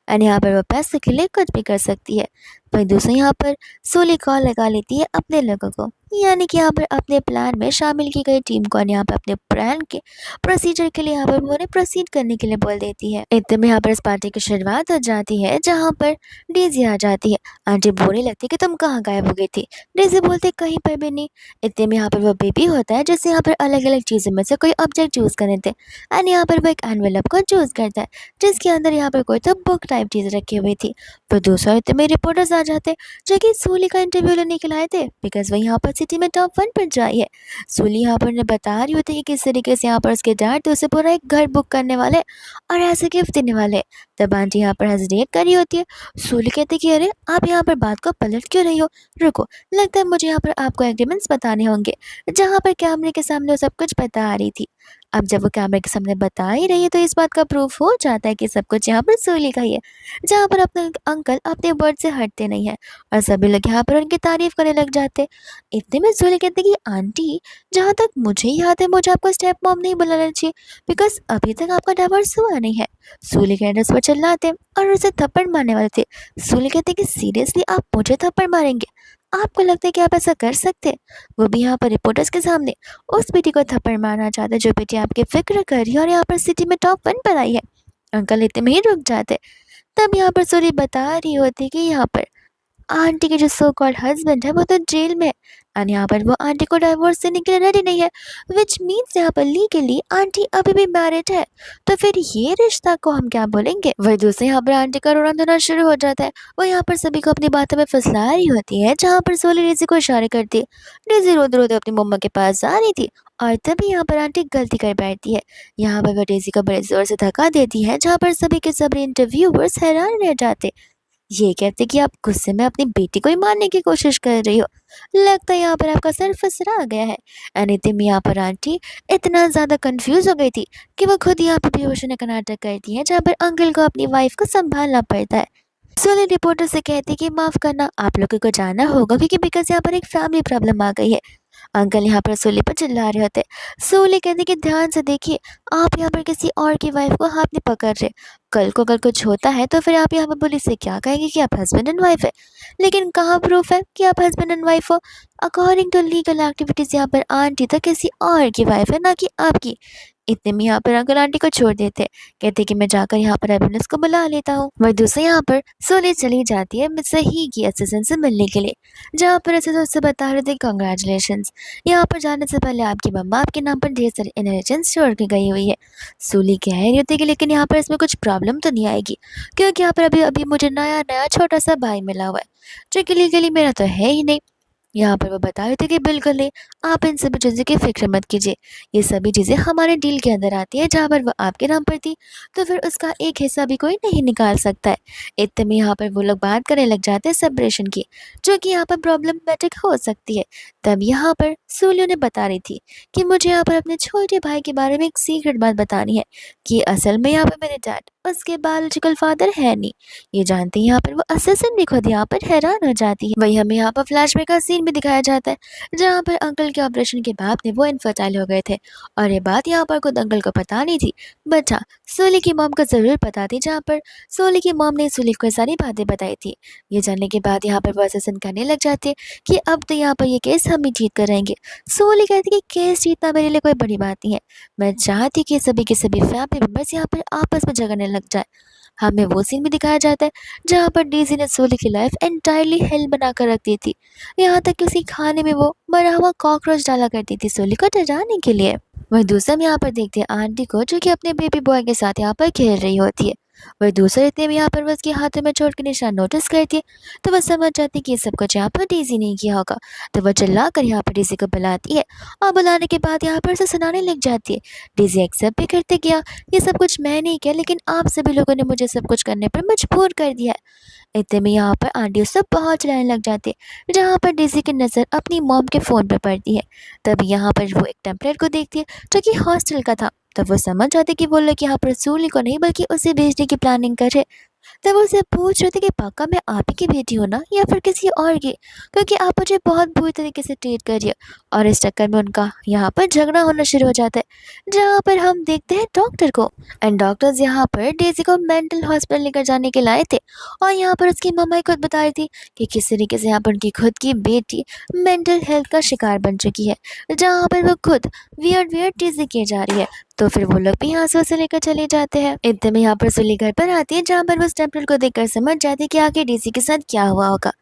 और यहाँ पर वो पैसे के लिए कुछ भी कर सकती है। वहीं दूसरी यहाँ पर सोली कॉल लगा लेती है अपने लोगों को, यानी कि यहाँ पर अपने प्लान में शामिल की गई टीम को, और यहाँ पर अपने प्लान के प्रोसीजर के लिए यहाँ पर उन्हें प्रोसीड करने के लिए बोल देती है। इतने में यहाँ पर इस पार्टी की शुरुआत हो जाती है जहाँ पर डेजी आ जाती है। आंटी बोलने लगती है कि तुम कहाँ गायब हो गई थी। डेजी बोलते कहीं पर भी नहीं। इतने में यहाँ पर वो बेबी होता है जिससे यहाँ पर अलग अलग चीज़ों में से कोई ऑब्जेक्ट चूज करने थे, एंड यहाँ पर वो एक एनवेलप को चूज करता है जिसके अंदर यहाँ पर कोई तो बुक टाइप चीज़ रखी हुई थी। फिर दूसरा इतने में रिपोर्टर्स आ जाते जो कि सूली का इंटरव्यू लेने के लिए आए थे, बिकॉज वो यहाँ पर सिटी में टॉप 1 पर जाई है। सूली यहाँ पर उन्हें बता रही होती है कि किस तरीके से यहाँ पर उसके डैड तो उसे पूरा एक घर बुक करने वाले और ऐसे गिफ्ट देने वाले। तब आंटी यहाँ पर हेजिटेट कर रही होती है। सूली कहती कि अरे आप यहाँ पर बात को पलट क्यों रही हो, रुको, लगता है मुझे यहाँ पर आपको एग्रीमेंट्स बताने होंगे। जहाँ पर कैमरे के सामने वो सब कुछ बता रही थी। अब जब वो कैमरे के सामने बता ही रही है तो इस बात का प्रूफ हो जाता है कि सब कुछ यहाँ पर सूली का ही है, जहाँ पर अपने अंकल अपने वर्ड से हटते नहीं है और सभी लोग यहाँ पर उनकी तारीफ करने लग जाते। इतने में सूली कहते कि आंटी, जहाँ तक मुझे याद है मुझे आपको स्टेप मॉम नहीं बुलाना चाहिए, बिकॉज अभी तक आपका डिवोर्स हुआ नहीं है। सूली के एड्रेस पर चिल्लाते और उसे थप्पड़ मारने वाले थे। सूली कहते कि सीरियसली आप मुझे थप्पड़ मारेंगे, आपको लगता है कि आप ऐसा कर सकते, वो भी यहाँ पर रिपोर्टर्स के सामने। उस बेटी को थप्पड़ मारना चाहते जो बेटी आपकी फिक्र कर रही है और यहाँ पर सिटी में टॉप 1 पर आई है। अंकल इतने में ही रुक जाते। तब यहाँ पर सूरी बता रही होती कि यहाँ पर आंटी के जो सो कॉल्ड हस्बैंड है वो तो जेल में है और यहाँ पर वो आंटी को डाइवोर्स देने के लिए रेडी नहीं है, विच मीन्स यहाँ पर लीगली आंटी अभी भी मैरिड है। तो फिर ये रिश्ता को हम क्या बोलेंगे। वही दूसरे यहाँ पर आंटी का रोना धोना शुरू हो जाता है। वो यहाँ पर सभी को अपनी बातों में फंसला रही होती है, जहाँ पर सोली डेजी को इशारे करती है। डेजी रोते रोते अपनी मम्मा के पास आ रही थी और तभी यहाँ पर आंटी गलती कर बैठती है। यहाँ पर वो डेजी को बड़े जोर से धक्का देती है, जहाँ पर सभी के सभी इंटरव्यूअर्स हैरान रह जाते। ये कहते कि आप गुस्से में अपनी बेटी को ही मारने की कोशिश कर रही हो, लगता है यहाँ पर आपका सर फसरा गया है। अनितिम यहाँ पर आंटी इतना ज़्यादा कंफ्यूज हो गई थी कि वो खुद यहाँ पर बेहोश होने का नाटक करती है, जहाँ पर अंकल को अपनी वाइफ को संभालना पड़ता है। सोली रिपोर्टर से कहती कि माफ़ करना, आप लोगों को जाना होगा क्योंकि बिकॉज यहाँ पर एक फैमिली प्रॉब्लम आ गई है। अंकल यहाँ पर सोली पर चिल्ला रहे होते। सोली कहते कि ध्यान से देखिए, आप यहाँ पर किसी और की वाइफ को हाथ नहीं पकड़ रहे। कल को अगर कुछ होता है तो फिर आप यहाँ पर पुलिस से क्या कहेंगे कि आप हस्बैंड एंड वाइफ है, लेकिन कहाँ प्रूफ है कि आप हस्बैंड एंड वाइफ हो। अकॉर्डिंग टू लीगल एक्टिविटीज यहाँ पर आंटी तो किसी और की वाइफ है, ना कि आपकी। इतने में यहाँ पर अंकल आंटी को छोड़ देते, कहते कि मैं जाकर यहाँ पर एम्बुलेंस को बुला लेता हूँ। वह दूसरे यहाँ पर सोली चली जाती है सही की असिस्टेंट से मिलने के लिए, जहाँ पर असिस्टेंट उससे बता रहे थे कंग्रेचुलेशन, यहाँ पर जाने से पहले आपकी मम्मा आपके नाम पर ढेर सारी इनहेरिटेंस छोड़ के गई हुई है। सोली कह रही होती कि लेकिन यहाँ पर इसमें कुछ प्रॉब्लम तो नहीं आएगी, क्योंकि यहाँ पर अभी अभी मुझे नया नया छोटा सा भाई मिला हुआ है जो कि लीगली मेरा तो है ही नहीं। यहाँ पर वो बता रहे थे कि बिल्कुल नहीं, आप इन सभी चीज़ों की फिक्र मत कीजिए, ये सभी चीज़ें हमारे डील के अंदर आती है, जहाँ पर वो आपके नाम पर थी तो फिर उसका एक हिस्सा भी कोई नहीं निकाल सकता है। इतने में यहाँ पर वो लोग बात करने लग जाते हैं सेपरेशन की, जो कि यहाँ पर प्रॉब्लमेटिक हो सकती है। तब यहाँ पर सूली ने बता रही थी कि मुझे यहाँ पर अपने छोटे भाई के बारे में एक सीक्रेट बात बतानी है कि असल में यहाँ पर मेरे डैड उसके बायोलॉजिकल फादर है नहीं। ये जानते हैं यहाँ पर वो असिस्टेंट भी खुद यहाँ पर हैरान हो जाती है। वही हमें यहाँ पर फ्लैशबैक का सीन भी दिखाया जाता है, जहाँ पर अंकल के ऑपरेशन के बाद में वो इनफर्टाइल हो गए थे और ये बात यहाँ पर खुद अंकल को पता नहीं थी, बट हाँ सोली की मॉम को जरूर पता थी, जहाँ पर सोली की मॉम ने सोली को सारी बातें बताई थी। ये जानने के बाद यहाँ पर वो असिस्टेंट कहने लग जाते कि अब तो यहाँ पर ये केस हम ही जीत कर रहेंगे। सोली कहती कि केस जीतना मेरे लिए कोई बड़ी बात नहीं है, मैं चाहती कि सभी के सभी फैमिली मेम्बर्स यहाँ पर आपस में झगड़ने लग जाए। हमें वो सीन भी दिखाया जाता है जहाँ पर डेजी ने सोली की लाइफ एंटायरली हेल बना कर रख दी थी, यहाँ तक कि उसी खाने में वो मरा हुआ कॉकरोच डाला करती थी सोली को डराने के लिए। वहीं दूसरा हम यहाँ पर देखते हैं आंटी को, जो कि अपने बेबी बॉय के साथ यहाँ पर खेल रही होती है। वही दूसरे इतने में यहाँ पर वो उसके हाथों में चोट के निशान नोटिस करती है, तो वह समझ जाती है कि ये सब कुछ यहाँ पर डेज़ी ने किया होगा। तो वह चिल्ला कर यहाँ पर डेज़ी को बुलाती है और बुलाने के बाद यहाँ पर उसे सुनाने लग जाती है। डेज़ी एक्सेप्ट भी करते गया, ये सब कुछ मैंने नहीं किया, लेकिन आप सभी लोगों ने मुझे सब कुछ करने पर मजबूर कर दिया है। इतने में यहाँ पर आंटी उससे बहुत चिल्लाने लग जाती है, जहाँ पर डेज़ी की नज़र अपनी मॉम के फ़ोन पर पड़ती है। तब यहाँ पर वो एक टेम्पलेट को देखती है जो कि हॉस्टल का था। तब वो समझ जाती है कि वो लोग यहाँ पर सूली को नहीं बल्कि उसे भेजने की प्लानिंग कर रहे। तब वो उससे पूछ रहे थे कि पक्का मैं आप ही की बेटी हूँ ना, या फिर किसी और की, क्योंकि आप मुझे बहुत बुरी तरीके से ट्रीट कर रही है। और इस चक्कर में उनका यहाँ पर झगड़ा होना शुरू हो जाता है, जहाँ पर हम देखते हैं डॉक्टर को। एंड डॉक्टर्स यहाँ पर डेजी को मेंटल हॉस्पिटल लेकर जाने के लाए थे, और यहाँ पर उसकी मम्मा ही खुद बता रही थी कि किस तरीके से यहाँ पर उनकी खुद की बेटी मेंटल हेल्थ का शिकार बन चुकी है, जहाँ पर वो खुद वियर्ड वियर्ड चीज़ें की जा रही है। तो फिर वो लोग भी यहाँ से उसे लेकर चले जाते हैं। इतने में यहाँ पर सुली घर पर आती है, जहाँ पर वो उस टेम्पल को देखकर समझ जाती है कि आखिर डीसी के साथ क्या हुआ होगा।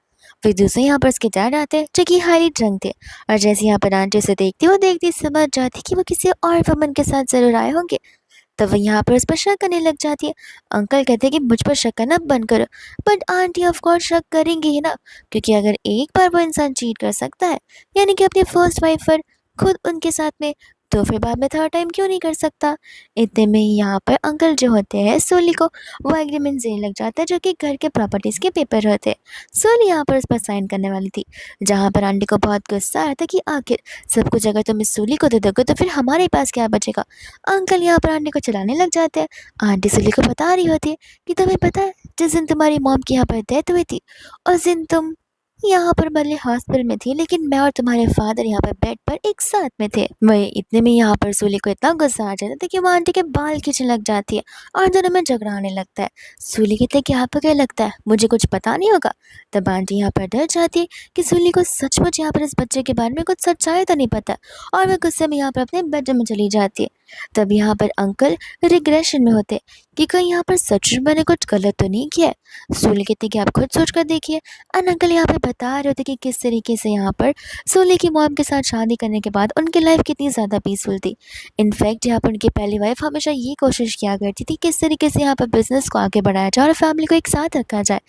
फिर दूसरे यहाँ पर उसके डैड आते हैं जो कि हाईली ड्रंक थे, और जैसे यहाँ पर आंटी उसे देखती वो देखती समझ जाती कि वो किसी और वुमन के साथ जरूर आए होंगे। तब वो यहाँ पर उस पर शक करने लग जाती है। अंकल कहते हैं कि मुझ पर शक करना बंद करो, बट आंटी ऑफ कोर्स शक करेंगी ही ना, क्योंकि अगर एक बार वो इंसान चीट कर सकता है, यानी कि अपनी फर्स्ट वाइफ पर खुद उनके साथ में, तो फिर बाद में थर्ड टाइम क्यों नहीं कर सकता। इतने में ही यहाँ पर अंकल जो होते हैं सोली को वो एग्रीमेंट देने लग जाता है जो कि घर के प्रॉपर्टीज़ के पेपर होते हैं। सोली यहाँ पर उस पर साइन करने वाली थी, जहाँ पर आंटी को बहुत गुस्सा आया था कि आखिर सब कुछ अगर तुम इस सोली को दे दोगे तो फिर हमारे पास क्या बचेगा। अंकल यहाँ पर आंटी को चलाने लग जाते हैं। आंटी सोली को बता रही होती है कि तुम्हें पता है जिस दिन तुम्हारी मॉम की यहाँ पर डेथ हुई थी, उस दिन तुम यहाँ पर भले हॉस्पिटल में थी, लेकिन मैं और तुम्हारे फादर यहाँ पर बेड पर एक साथ में थे। वही इतने में यहाँ पर सूली को इतना गुस्सा आ जाता है कि वो आंटी के बाल खींचने लग जाती है और दोनों में झगड़ा आने लगता है। सूली कहते हैं कि आपको क्या लगता है मुझे कुछ पता नहीं होगा। तब आंटी यहाँ पर डर जाती है कि सूली को सचमुच यहाँ पर इस बच्चे के बारे में कुछ सच्चाई तो नहीं पता, और वह गुस्से में यहाँ पर अपने बेडरूम में चली जाती है। तब यहाँ पर अंकल रिग्रेशन में होते कि कहीं यहाँ पर सच में मैंने कुछ गलत तो नहीं किया है। सूली कहती कि आप खुद सोच कर देखिए। एंड अंकल यहाँ पे बता रहे होते कि किस तरीके से यहाँ पर सूली की मॉम के साथ शादी करने के बाद उनकी लाइफ कितनी ज़्यादा पीसफुल थी। इनफैक्ट यहाँ पर उनकी पहली वाइफ हमेशा ये कोशिश किया करती थी किस तरीके से यहाँ पर बिजनेस को आगे बढ़ाया जाए और फैमिली को एक साथ रखा जाए।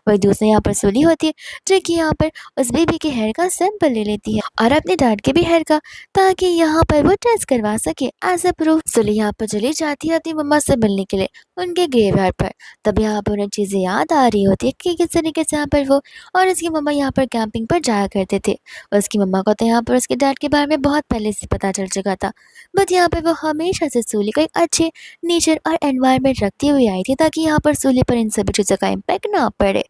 वही दूसरे यहाँ पर सूली होती है जो कि यहाँ पर उस बेबी के हेयर का सैंपल ले लेती है और अपने डैड के भी हेयर का, ताकि यहाँ पर वो टेस्ट करवा सके एज अ प्रूफ। सूली यहाँ पर चली जाती है अपनी मम्मा से मिलने के लिए उनके ग्रेवयार्ड पर। तब यहाँ पर उन्हें चीज़ें याद आ रही होती है कि किस तरीके से यहाँ पर वो और उसकी मम्मा यहाँ पर कैंपिंग पर जाया करते थे। उसकी मम्मा को तो यहाँ पर उसके डैड के बारे में बहुत पहले से पता चल चुका था, बट यहाँ पर वो हमेशा से सूली को एक अच्छे नेचर और एनवायरनमेंट रखती हुई आई थी, ताकि यहाँ पर सूली पर इन सभी चीज़ों का इम्पैक्ट ना पड़े।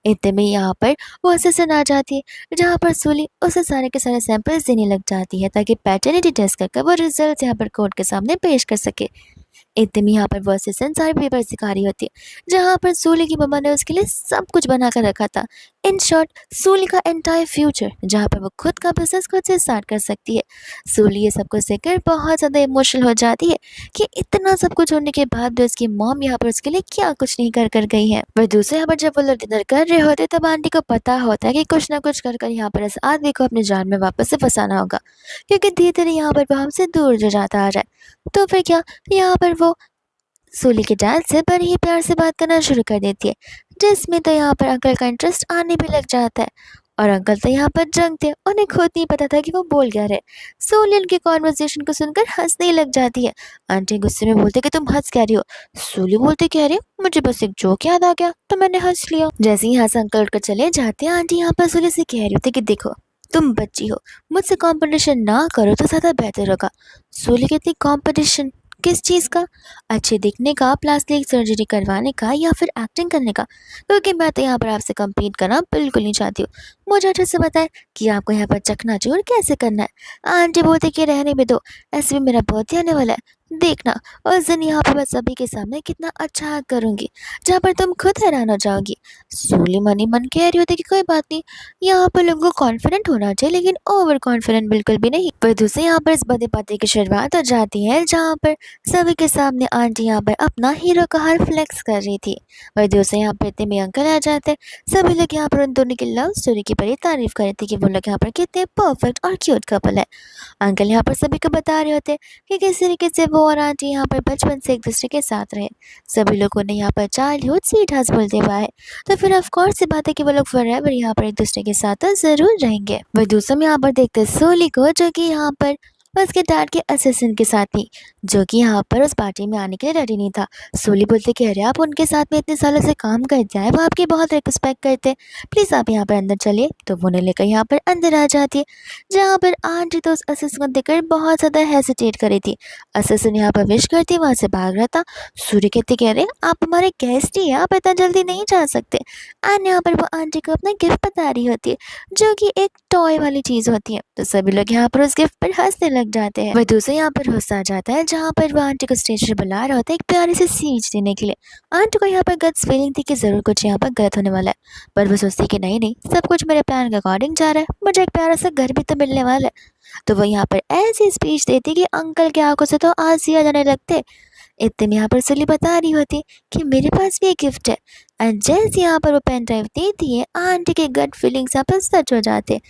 इतने में यहाँ पर वो असिस्टेंट आ जाती है, जहाँ पर सूली उसे सारे के सारे सैंपल्स देने लग जाती है ताकि पैटर्निटी टेस्ट करके वो रिजल्ट यहाँ पर कोर्ट के सामने पेश कर सके। इतने में यहाँ पर वो असिस्टेंट सारे पेपर सिखा रही होती है, जहाँ पर सूली की मम्मा ने उसके लिए सब कुछ बना कर रखा था। इन शॉर्ट सूली का एंटायर फ्यूचर, जहाँ पर वो खुद का बिजनेस खुद से स्टार्ट कर सकती है। सूली ये सब कुछ देखकर बहुत ज़्यादा इमोशनल हो जाती है कि इतना सब कुछ होने के बाद भी उसकी मॉम यहाँ पर उसके लिए क्या कुछ नहीं कर कर गई है। वह दूसरे यहाँ पर जब वो लोग डिनर कर रहे होते तब आंटी को पता होता है कि कुछ ना कुछ कर यहाँ पर इस आदमी को अपने जान में वापस से फंसाना होगा, क्योंकि धीरे धीरे यहाँ पर वो हमसे दूर जो जाता आ रहा है। तो फिर क्या, यहाँ पर वो सूली के डैड से बड़े ही प्यार से बात करना शुरू कर देती है, जिसमें तो यहाँ पर अंकल का इंटरेस्ट आने भी लग जाता है। और अंकल तो यहाँ पर जंग थे, उन्हें खुद नहीं पता था कि वो बोल क्या रहे। सूली उनकी कॉन्वर्सेशन को सुनकर हंसने लग जाती है। आंटी गुस्से में बोलते कि तुम हंस क्या रही हो। सूली बोलते कह रही हो मुझे बस एक जोक याद आ गया तो मैंने हंस लिया। जैसे ही यहाँ से अंकल उठकर चले जाते हैं, आंटी यहाँ पर सूली से कह रही होती कि देखो तुम बच्ची हो, मुझसे कंपटीशन ना करो तो ज़्यादा बेहतर होगा। सूली कहती कंपटीशन किस चीज़ का? अच्छे दिखने का, प्लास्टिक सर्जरी करवाने का, या फिर एक्टिंग करने का? क्योंकि मैं तो यहाँ पर आपसे कम्पीट करना बिल्कुल नहीं चाहती हूँ। मुझे अच्छे से बताएं कि आपको यहाँ पर चकनाचूर कैसे करना है। आंटी बोलते कि रहने भी दो, ऐसे भी मेरा बर्थडे आने वाला है, देखना उस दिन यहाँ पर मैं सभी के सामने कितना अच्छा करूँगी, जहाँ पर तुम खुद हैरान हो जाओगी। सूली मनी मन कह रही होती कि कोई बात नहीं, यहाँ पर लोगों को कॉन्फिडेंट होना चाहिए, लेकिन ओवर कॉन्फिडेंट बिल्कुल भी नहीं। पर दूसरे यहाँ पर इस बर्थडे पार्टी की शुरुआत हो जाती है, जहाँ पर सभी के सामने आंटी यहाँ पर अपना हीरो का हार फ्लेक्स कर रही थी। वही दूसरे यहाँ पर इतने में अंकल आ जाते हैं। सभी लोग यहाँ पर उन दोनों की लव स्टोरी की बड़ी तारीफ कर रहे थे कि वो लोग यहाँ पर कितने परफेक्ट और क्यूट कपल है। अंकल यहाँ पर सभी को बता रहे होते कि किस तरीके से वो वो और आंटी यहाँ पर बचपन से एक दूसरे के साथ रहे। सभी लोगों ने यहाँ पर चाइल्डहुड स्वीट बोलते हुआ है, तो फिर ऑफ कोर्स सी बात है कि वो लोग फॉरएवर यहाँ पर एक दूसरे के साथ तो ज़रूर रहेंगे। वही दूसरा में यहाँ पर देखते हैं सोली को, जो कि यहाँ पर उसके डैड के असिस्टेंट के साथ थी, जो कि यहाँ पर उस पार्टी में आने के लिए रेडी नहीं था। सोली बोलते कि अरे आप उनके साथ में इतने सालों से काम करते हैं, वो आपकी बहुत रिस्पेक्ट करते हैं, प्लीज़ आप यहाँ पर अंदर चलिए। तो वो उन्हें लेकर यहाँ पर अंदर आ जाती है, जहाँ पर आंटी तो उस असिस्टेंट को देखकर बहुत ज़्यादा हेसिटेट करी थी। असिस्टेंट यहाँ पर विश करती वहाँ से भाग रहा था। सूर्य कहते कह रहे आप हमारे गेस्ट ही हैं, आप इतना जल्दी नहीं जा सकते। एंड यहाँ पर वो आंटी को अपना गिफ्ट बता रही होती है, जो कि एक टॉय वाली चीज़ होती है। तो सभी लोग यहाँ पर उस गिफ्ट पर हंसने लग जाते हैं। वह दूसरे यहाँ पर होस्ट आ जाता है, जहाँ पर वह आंटी को स्टेज पर बुला रहा होता है एक प्यारी सी स्पीच देने के लिए। आंटी को यहाँ पर गट्स फीलिंग थी कि ज़रूर कुछ यहाँ पर गलत होने वाला है, पर वो सोचती कि नहीं नहीं, सब कुछ मेरे प्लान के अकॉर्डिंग जा रहा है, मुझे एक प्यारा सा घर भी तो मिलने वाला है। तो वो यहाँ पर ऐसी स्पीच देती कि अंकल की आंखों से तो आंसू आ जाने लगते। इतने में यहाँ पर सुली बता रही होती कि मेरे पास भी एक गिफ्ट है। एंड जैसे यहाँ पर वो पेन ड्राइव देती है, आंटी के गट फीलिंग्स यहाँ पर सच हो जाते।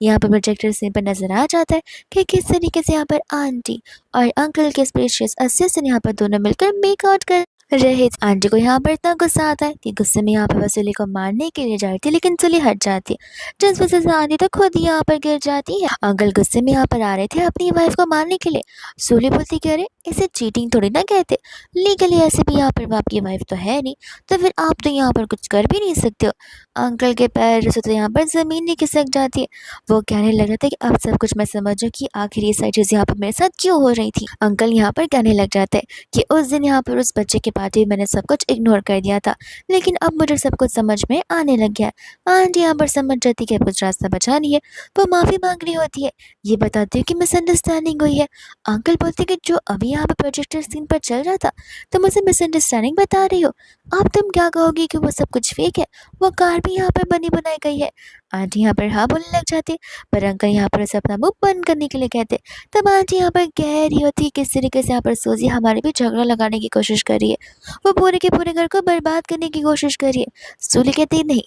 यहाँ पर प्रोजेक्टर स्क्रीन पर नजर आ जाता है कि किस तरीके से यहाँ पर आंटी और अंकल के स्पेशियस असिस्टेंट यहाँ पर दोनों मिलकर मेकआउट कर रहे। आंटी को यहाँ पर इतना गुस्सा आता है कि गुस्से में यहाँ पर वो सुली को मारने के लिए जाती है, लेकिन सुली हट जाती है, जिस वजह से आंटी तो खुद ही यहाँ पर गिर जाती है। अंकल गुस्से में यहाँ पर आ रहे थे अपनी वाइफ को मारने के लिए। सुली बोलती कि अरे इसे चीटिंग थोड़ी ना कहते, लीगली ऐसे भी यहाँ पर वो आपकी वाइफ तो है नहीं, तो फिर आप तो यहाँ पर कुछ कर भी नहीं सकते हो। अंकल के पैर से तो यहाँ पर ज़मीन नहीं खिसक जाती है। वो कहने लग रहा था कि अब सब कुछ मैं समझूं कि आखिर ये सारी चीज़ यहाँ पर मेरे साथ क्यों हो रही थी। अंकल यहाँ पर कहने लग जाते हैं कि उस दिन यहाँ पर उस बच्चे के पार्टी में मैंने सब कुछ इग्नोर कर दिया था, लेकिन अब मुझे सब कुछ समझ में आने लग गया है। आंटी यहाँ पर समझ जाती कि अब कुछ रास्ता बचा नहीं है, वो माफ़ी मांग रही होती है, ये बताती है कि मिसअंडरस्टैंडिंग हुई है। अंकल बोलते कि जो अभी यहाँ पर प्रोजेक्टर स्क्रीन पर चल रहा था, तुम मुझे मिसअंडरस्टैंडिंग बता रही हो, अब तुम क्या कहोगी कि वो सब कुछ फेक है, वो कार भी यहाँ पर बनी बनाई गई है। आंटी यहाँ पर हाँ बोलने लग जाती, पर अंकल यहाँ पर उसे अपना मुंह बंद करने के लिए कहते। तब आंटी यहाँ पर कह रही होती किस तरीके से यहाँ पर सोजी हमारे भी झगड़ा लगाने की कोशिश कर रही है, वो पूरे के पूरे घर को बर्बाद करने की कोशिश कर रही है। सूली कहती नहीं,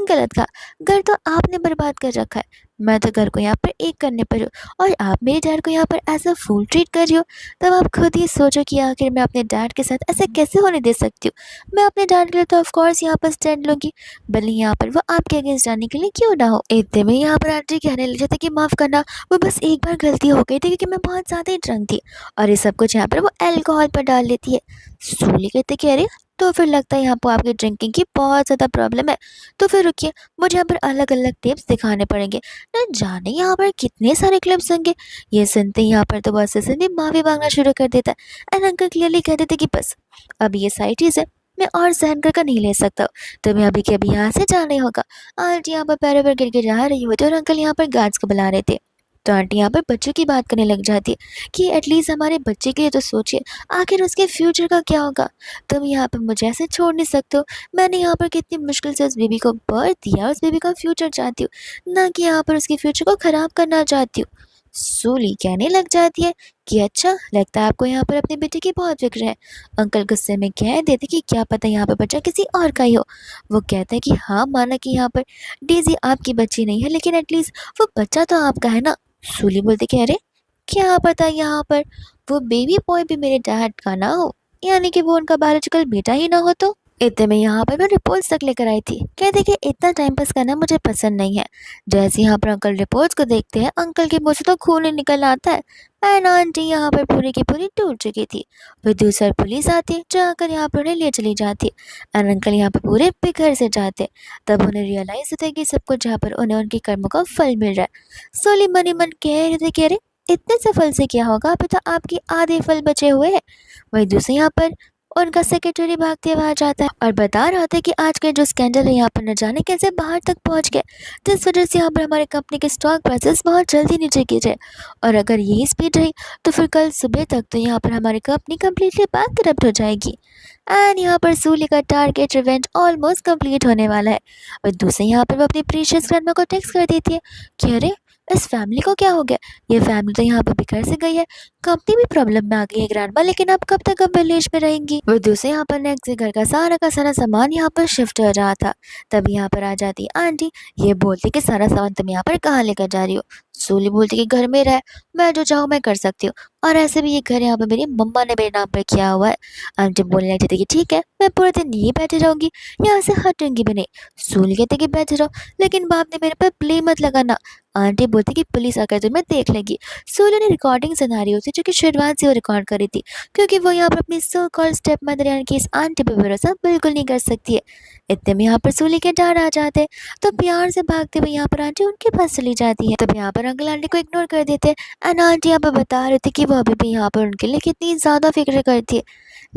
गलत कहा, घर तो आपने बर्बाद कर रखा है, मैं तो घर को यहाँ पर एक करने पर हूँ, और आप मेरे डैड को यहाँ पर एज अ फूल ट्रीट कर रही हो। तब आप खुद ही सोचो कि आखिर मैं अपने डैड के साथ ऐसे कैसे होने दे सकती हूँ। मैं अपने डैड के लिए तो ऑफकोर्स यहाँ पर स्टैंड लूँगी, भले यहाँ पर वो आपके अगेंस्ट जाने के लिए क्यों ना हो। इतने में यहाँ पर आंटी कहने लग जाता कि माफ़ करना, वो बस एक बार गलती हो गई थी, क्योंकि मैं बहुत ज़्यादा ही ड्रंक थी, और ये सब कुछ यहाँ पर वो अल्कोहल पर डाल लेती है। सूली कहते कि अरे तो फिर लगता है यहाँ पर आपकी ड्रिंकिंग की बहुत ज़्यादा प्रॉब्लम है, तो फिर रुकिए, मुझे यहाँ पर अलग अलग टिप्स दिखाने पड़ेंगे, न जाने यहाँ पर कितने सारे क्लिप्स होंगे। ये सुनते ही यहाँ पर तो बस से माफ़ी मांगना शुरू कर देता है। एंड अंकल क्लियरली कह देते कि बस अब ये सारी चीज़ है, मैं और सहन कर नहीं ले सकता, तुम्हें अभी के अभी यहाँ से जाना ही होगा। आंटी यहाँ पर पैरों पर गिर के जा रही होती और अंकल यहाँ पर गार्ड्स को बुला रहे थे। तो आंटी यहाँ पर बच्चों की बात करने लग जाती है कि एटलीस्ट हमारे बच्चे के लिए तो सोचिए, आखिर उसके फ्यूचर का क्या होगा। तुम यहाँ पर मुझे ऐसे छोड़ नहीं सकते हो, मैंने यहाँ पर कितनी मुश्किल से उस बेबी को बर्थ दिया, उस बेबी का फ्यूचर चाहती हूँ, ना कि यहाँ पर उसके फ्यूचर को ख़राब करना चाहती हूँ। सूली कहने लग जाती है कि अच्छा, लगता है आपको यहाँ पर अपने बेटे की बहुत फिक्र है। अंकल गुस्से में कह देते कि क्या पता यहाँ पर बच्चा किसी और का ही हो। वो कहता है कि हाँ, माना कि यहाँ पर डेजी आपकी बच्ची नहीं है, लेकिन एटलीस्ट वो बच्चा तो आपका है ना। सूली बोलते कि अरे क्या पता यहाँ पर वो बेबी बॉय भी मेरे डैड का ना हो, यानी कि वो उनका बायोलॉजिकल बेटा ही ना हो। तो इतने में यहाँ पर मैं रिपोर्ट्स तक लेकर आई थी, कहते कि इतना टाइम पास करना मुझे पसंद नहीं है। जैसे यहाँ पर अंकल रिपोर्ट्स को देखते हैं, अंकल के मुँह से तो खून ही निकल आता है। एंड आंटी यहाँ पर पूरी की पूरी टूट चुकी थी। फिर दूसरी पुलिस आती है, जो आकर यहाँ पर उन्हें ले चली जाती है। एंड अंकल यहाँ पर पूरे बिखर से जाते, तब उन्हें रियलाइज होता है कि सब कुछ यहाँ पर उन्हें उनके कर्मों का फल मिल रहा है। सोली मनी मन कह रहे थे कि अरे इतने सफल से क्या होगा, अभी तो आपके आधे फल बचे हुए हैं। वही दूसरे यहाँ पर उनका सेक्रेटरी भागते हुए आ जाता है और बता रहा था कि आज के जो स्कैंडल है यहाँ पर न जाने कैसे बाहर तक पहुँच गए, जिस वजह से यहाँ पर हमारे कंपनी के स्टॉक प्राइसेस बहुत जल्दी नीचे गिरे, और अगर यही स्पीड रही तो फिर कल सुबह तक तो यहाँ पर हमारी कंपनी कम्प्लीटली बैंकरप्ट हो जाएगी। एंड यहाँ पर सूली का टारगेट रिवेंज ऑलमोस्ट कंप्लीट होने वाला है। और दूसरे यहाँ पर वो अपनी प्रीशियस ग्रैंडमा को टेक्स्ट कर देती है कि अरे इस फैमिली को क्या हो गया, ये फैमिली तो यहाँ पर बिखर से गई है, कंपनी भी प्रॉब्लम में आ गई है ग्रैंडमा, लेकिन अब कब तक अब विलेज में रहेंगी। वो दूसरे यहाँ पर नेक्स्ट घर का सारा सामान यहाँ पर शिफ्ट हो रहा था। तब यहाँ पर आ जाती आंटी, ये बोलती कि सारा सामान तुम यहाँ पर कहाँ लेकर जा रही हो। सूली बोलती कि घर में रहे, मैं जो चाहूँ मैं कर सकती हूँ, और ऐसे भी ये घर यहाँ पे मेरी मम्मा ने मेरे नाम पर किया हुआ है। आंटी बोलने लगी थी कि ठीक है, मैं पूरे दिन यहीं बैठी रहूँगी, यहाँ से हटूँगी भी नहीं। सूली कहते कि बैठे रहो, लेकिन बाप ने मेरे पर ब्लेम मत लगाना। आंटी बोलती कि पुलिस आकर तुम्हें देख लेगी। सूली ने रिकॉर्डिंग सुना रही होती जो कि शुरुआत से वो रिकॉर्ड करी थी, क्योंकि वो यहाँ पर अपनी सो कॉल्ड स्टेप मदर यानी कि इस आंटी पर भरोसा बिल्कुल नहीं कर सकती है। इतने में यहाँ पर सूली के डर आ जाते हैं, तो प्यार से भागते हुए यहाँ पर आंटी उनके पास चली जाती है। तब यहाँ पर अंकल आंटी को इग्नोर कर देते हैं एंड आंटी यहाँ पर बता रहे थे कि वो अभी भी यहाँ पर उनके लिए कितनी ज़्यादा फिक्र करती है।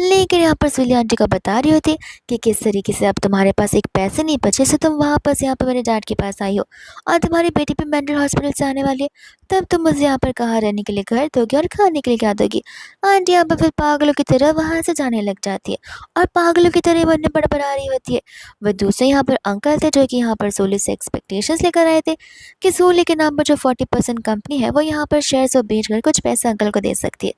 लेकिन यहाँ पर सूली आंटी को बता रही होती कि किस तरीके से अब तुम्हारे पास एक पैसे नहीं बचे, से तुम वापस यहाँ पर मेरे डैड के पास आई हो और तुम्हारी बेटी भी मेंटल हॉस्पिटल से आने वाली है। तब तुम मुझे यहाँ पर कहाँ रहने के लिए घर दोगी और खाने के लिए क्या दोगी। आंटी यहाँ पर फिर पागलों की तरह वहाँ से जाने लग जाती है और पागलों की तरह बनने बड़बड़ा रही होती है। वह दूसरे यहाँ पर अंकल थे जो कि यहाँ पर सूली से एक्सपेक्टेशंस लेकर आए थे कि सूली के नाम पर जो 40% कंपनी है वो यहाँ पर शेयर्स को बेचकर कुछ पैसे अंकल को दे सकती है।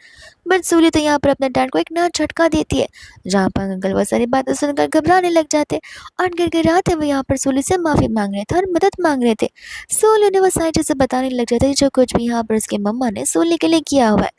बट सूली तो यहाँ पर अपने डैड को एक नया झटका देती है, जहाँ पर अंकल वो सारी बातें सुनकर घबराने लग जाते और गिड़गिड़ाते हुए यहाँ पर सूली से माफ़ी मांग रहे थे और मदद मांग रहे थे। सूली ने वो सारी चीज़ें बताने लग जाते जो कुछ भी यहाँ पर उसकी मम्मा ने सूली के लिए किया हुआ है।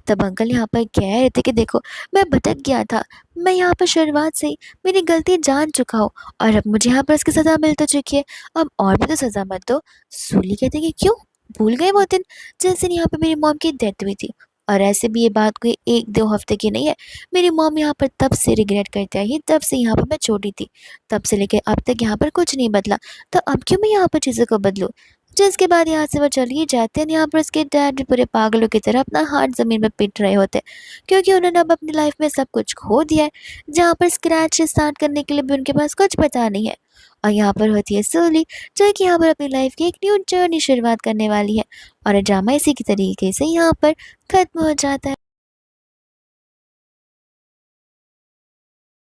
तब अंकल यहाँ पर कह रहे थे कि देखो, मैं भटक गया था, मैं यहाँ पर शुरुआत से ही मेरी गलती जान चुका हूँ और अब मुझे यहाँ पर उसकी सज़ा मिल तो चुकी है, अब और भी तो सज़ा मत दो। सूली कहते कि क्यों, भूल गए वो दिन जिस दिन यहाँ पे मेरी मॉम की डेथ हुई थी। और ऐसे भी ये बात कोई 1-2 हफ्ते की नहीं है, मेरी मॉम यहाँ पर तब से रिग्रेट करती आई है, तब से यहाँ पर मैं छोटी थी, तब से लेके अब तक यहाँ पर कुछ नहीं बदला, तो अब क्यों मैं यहाँ पर चीज़ों को बदलूँ। जिसके बाद यहाँ से वो चले जाते हैं। यहाँ पर उसके डैड भी पूरे पागलों की तरह अपना हाथ ज़मीन में पीट रहे होते हैं, क्योंकि उन्होंने अब अपनी लाइफ में सब कुछ खो दिया है, जहाँ पर स्क्रैच से स्टार्ट करने के लिए भी उनके पास कुछ बचा नहीं है। और यहाँ पर होती है सूली, जो कि यहाँ पर अपनी लाइफ की एक न्यू जर्नी शुरुआत करने वाली है और ड्रामा इसी की तरीके से यहाँ पर खत्म हो जाता है।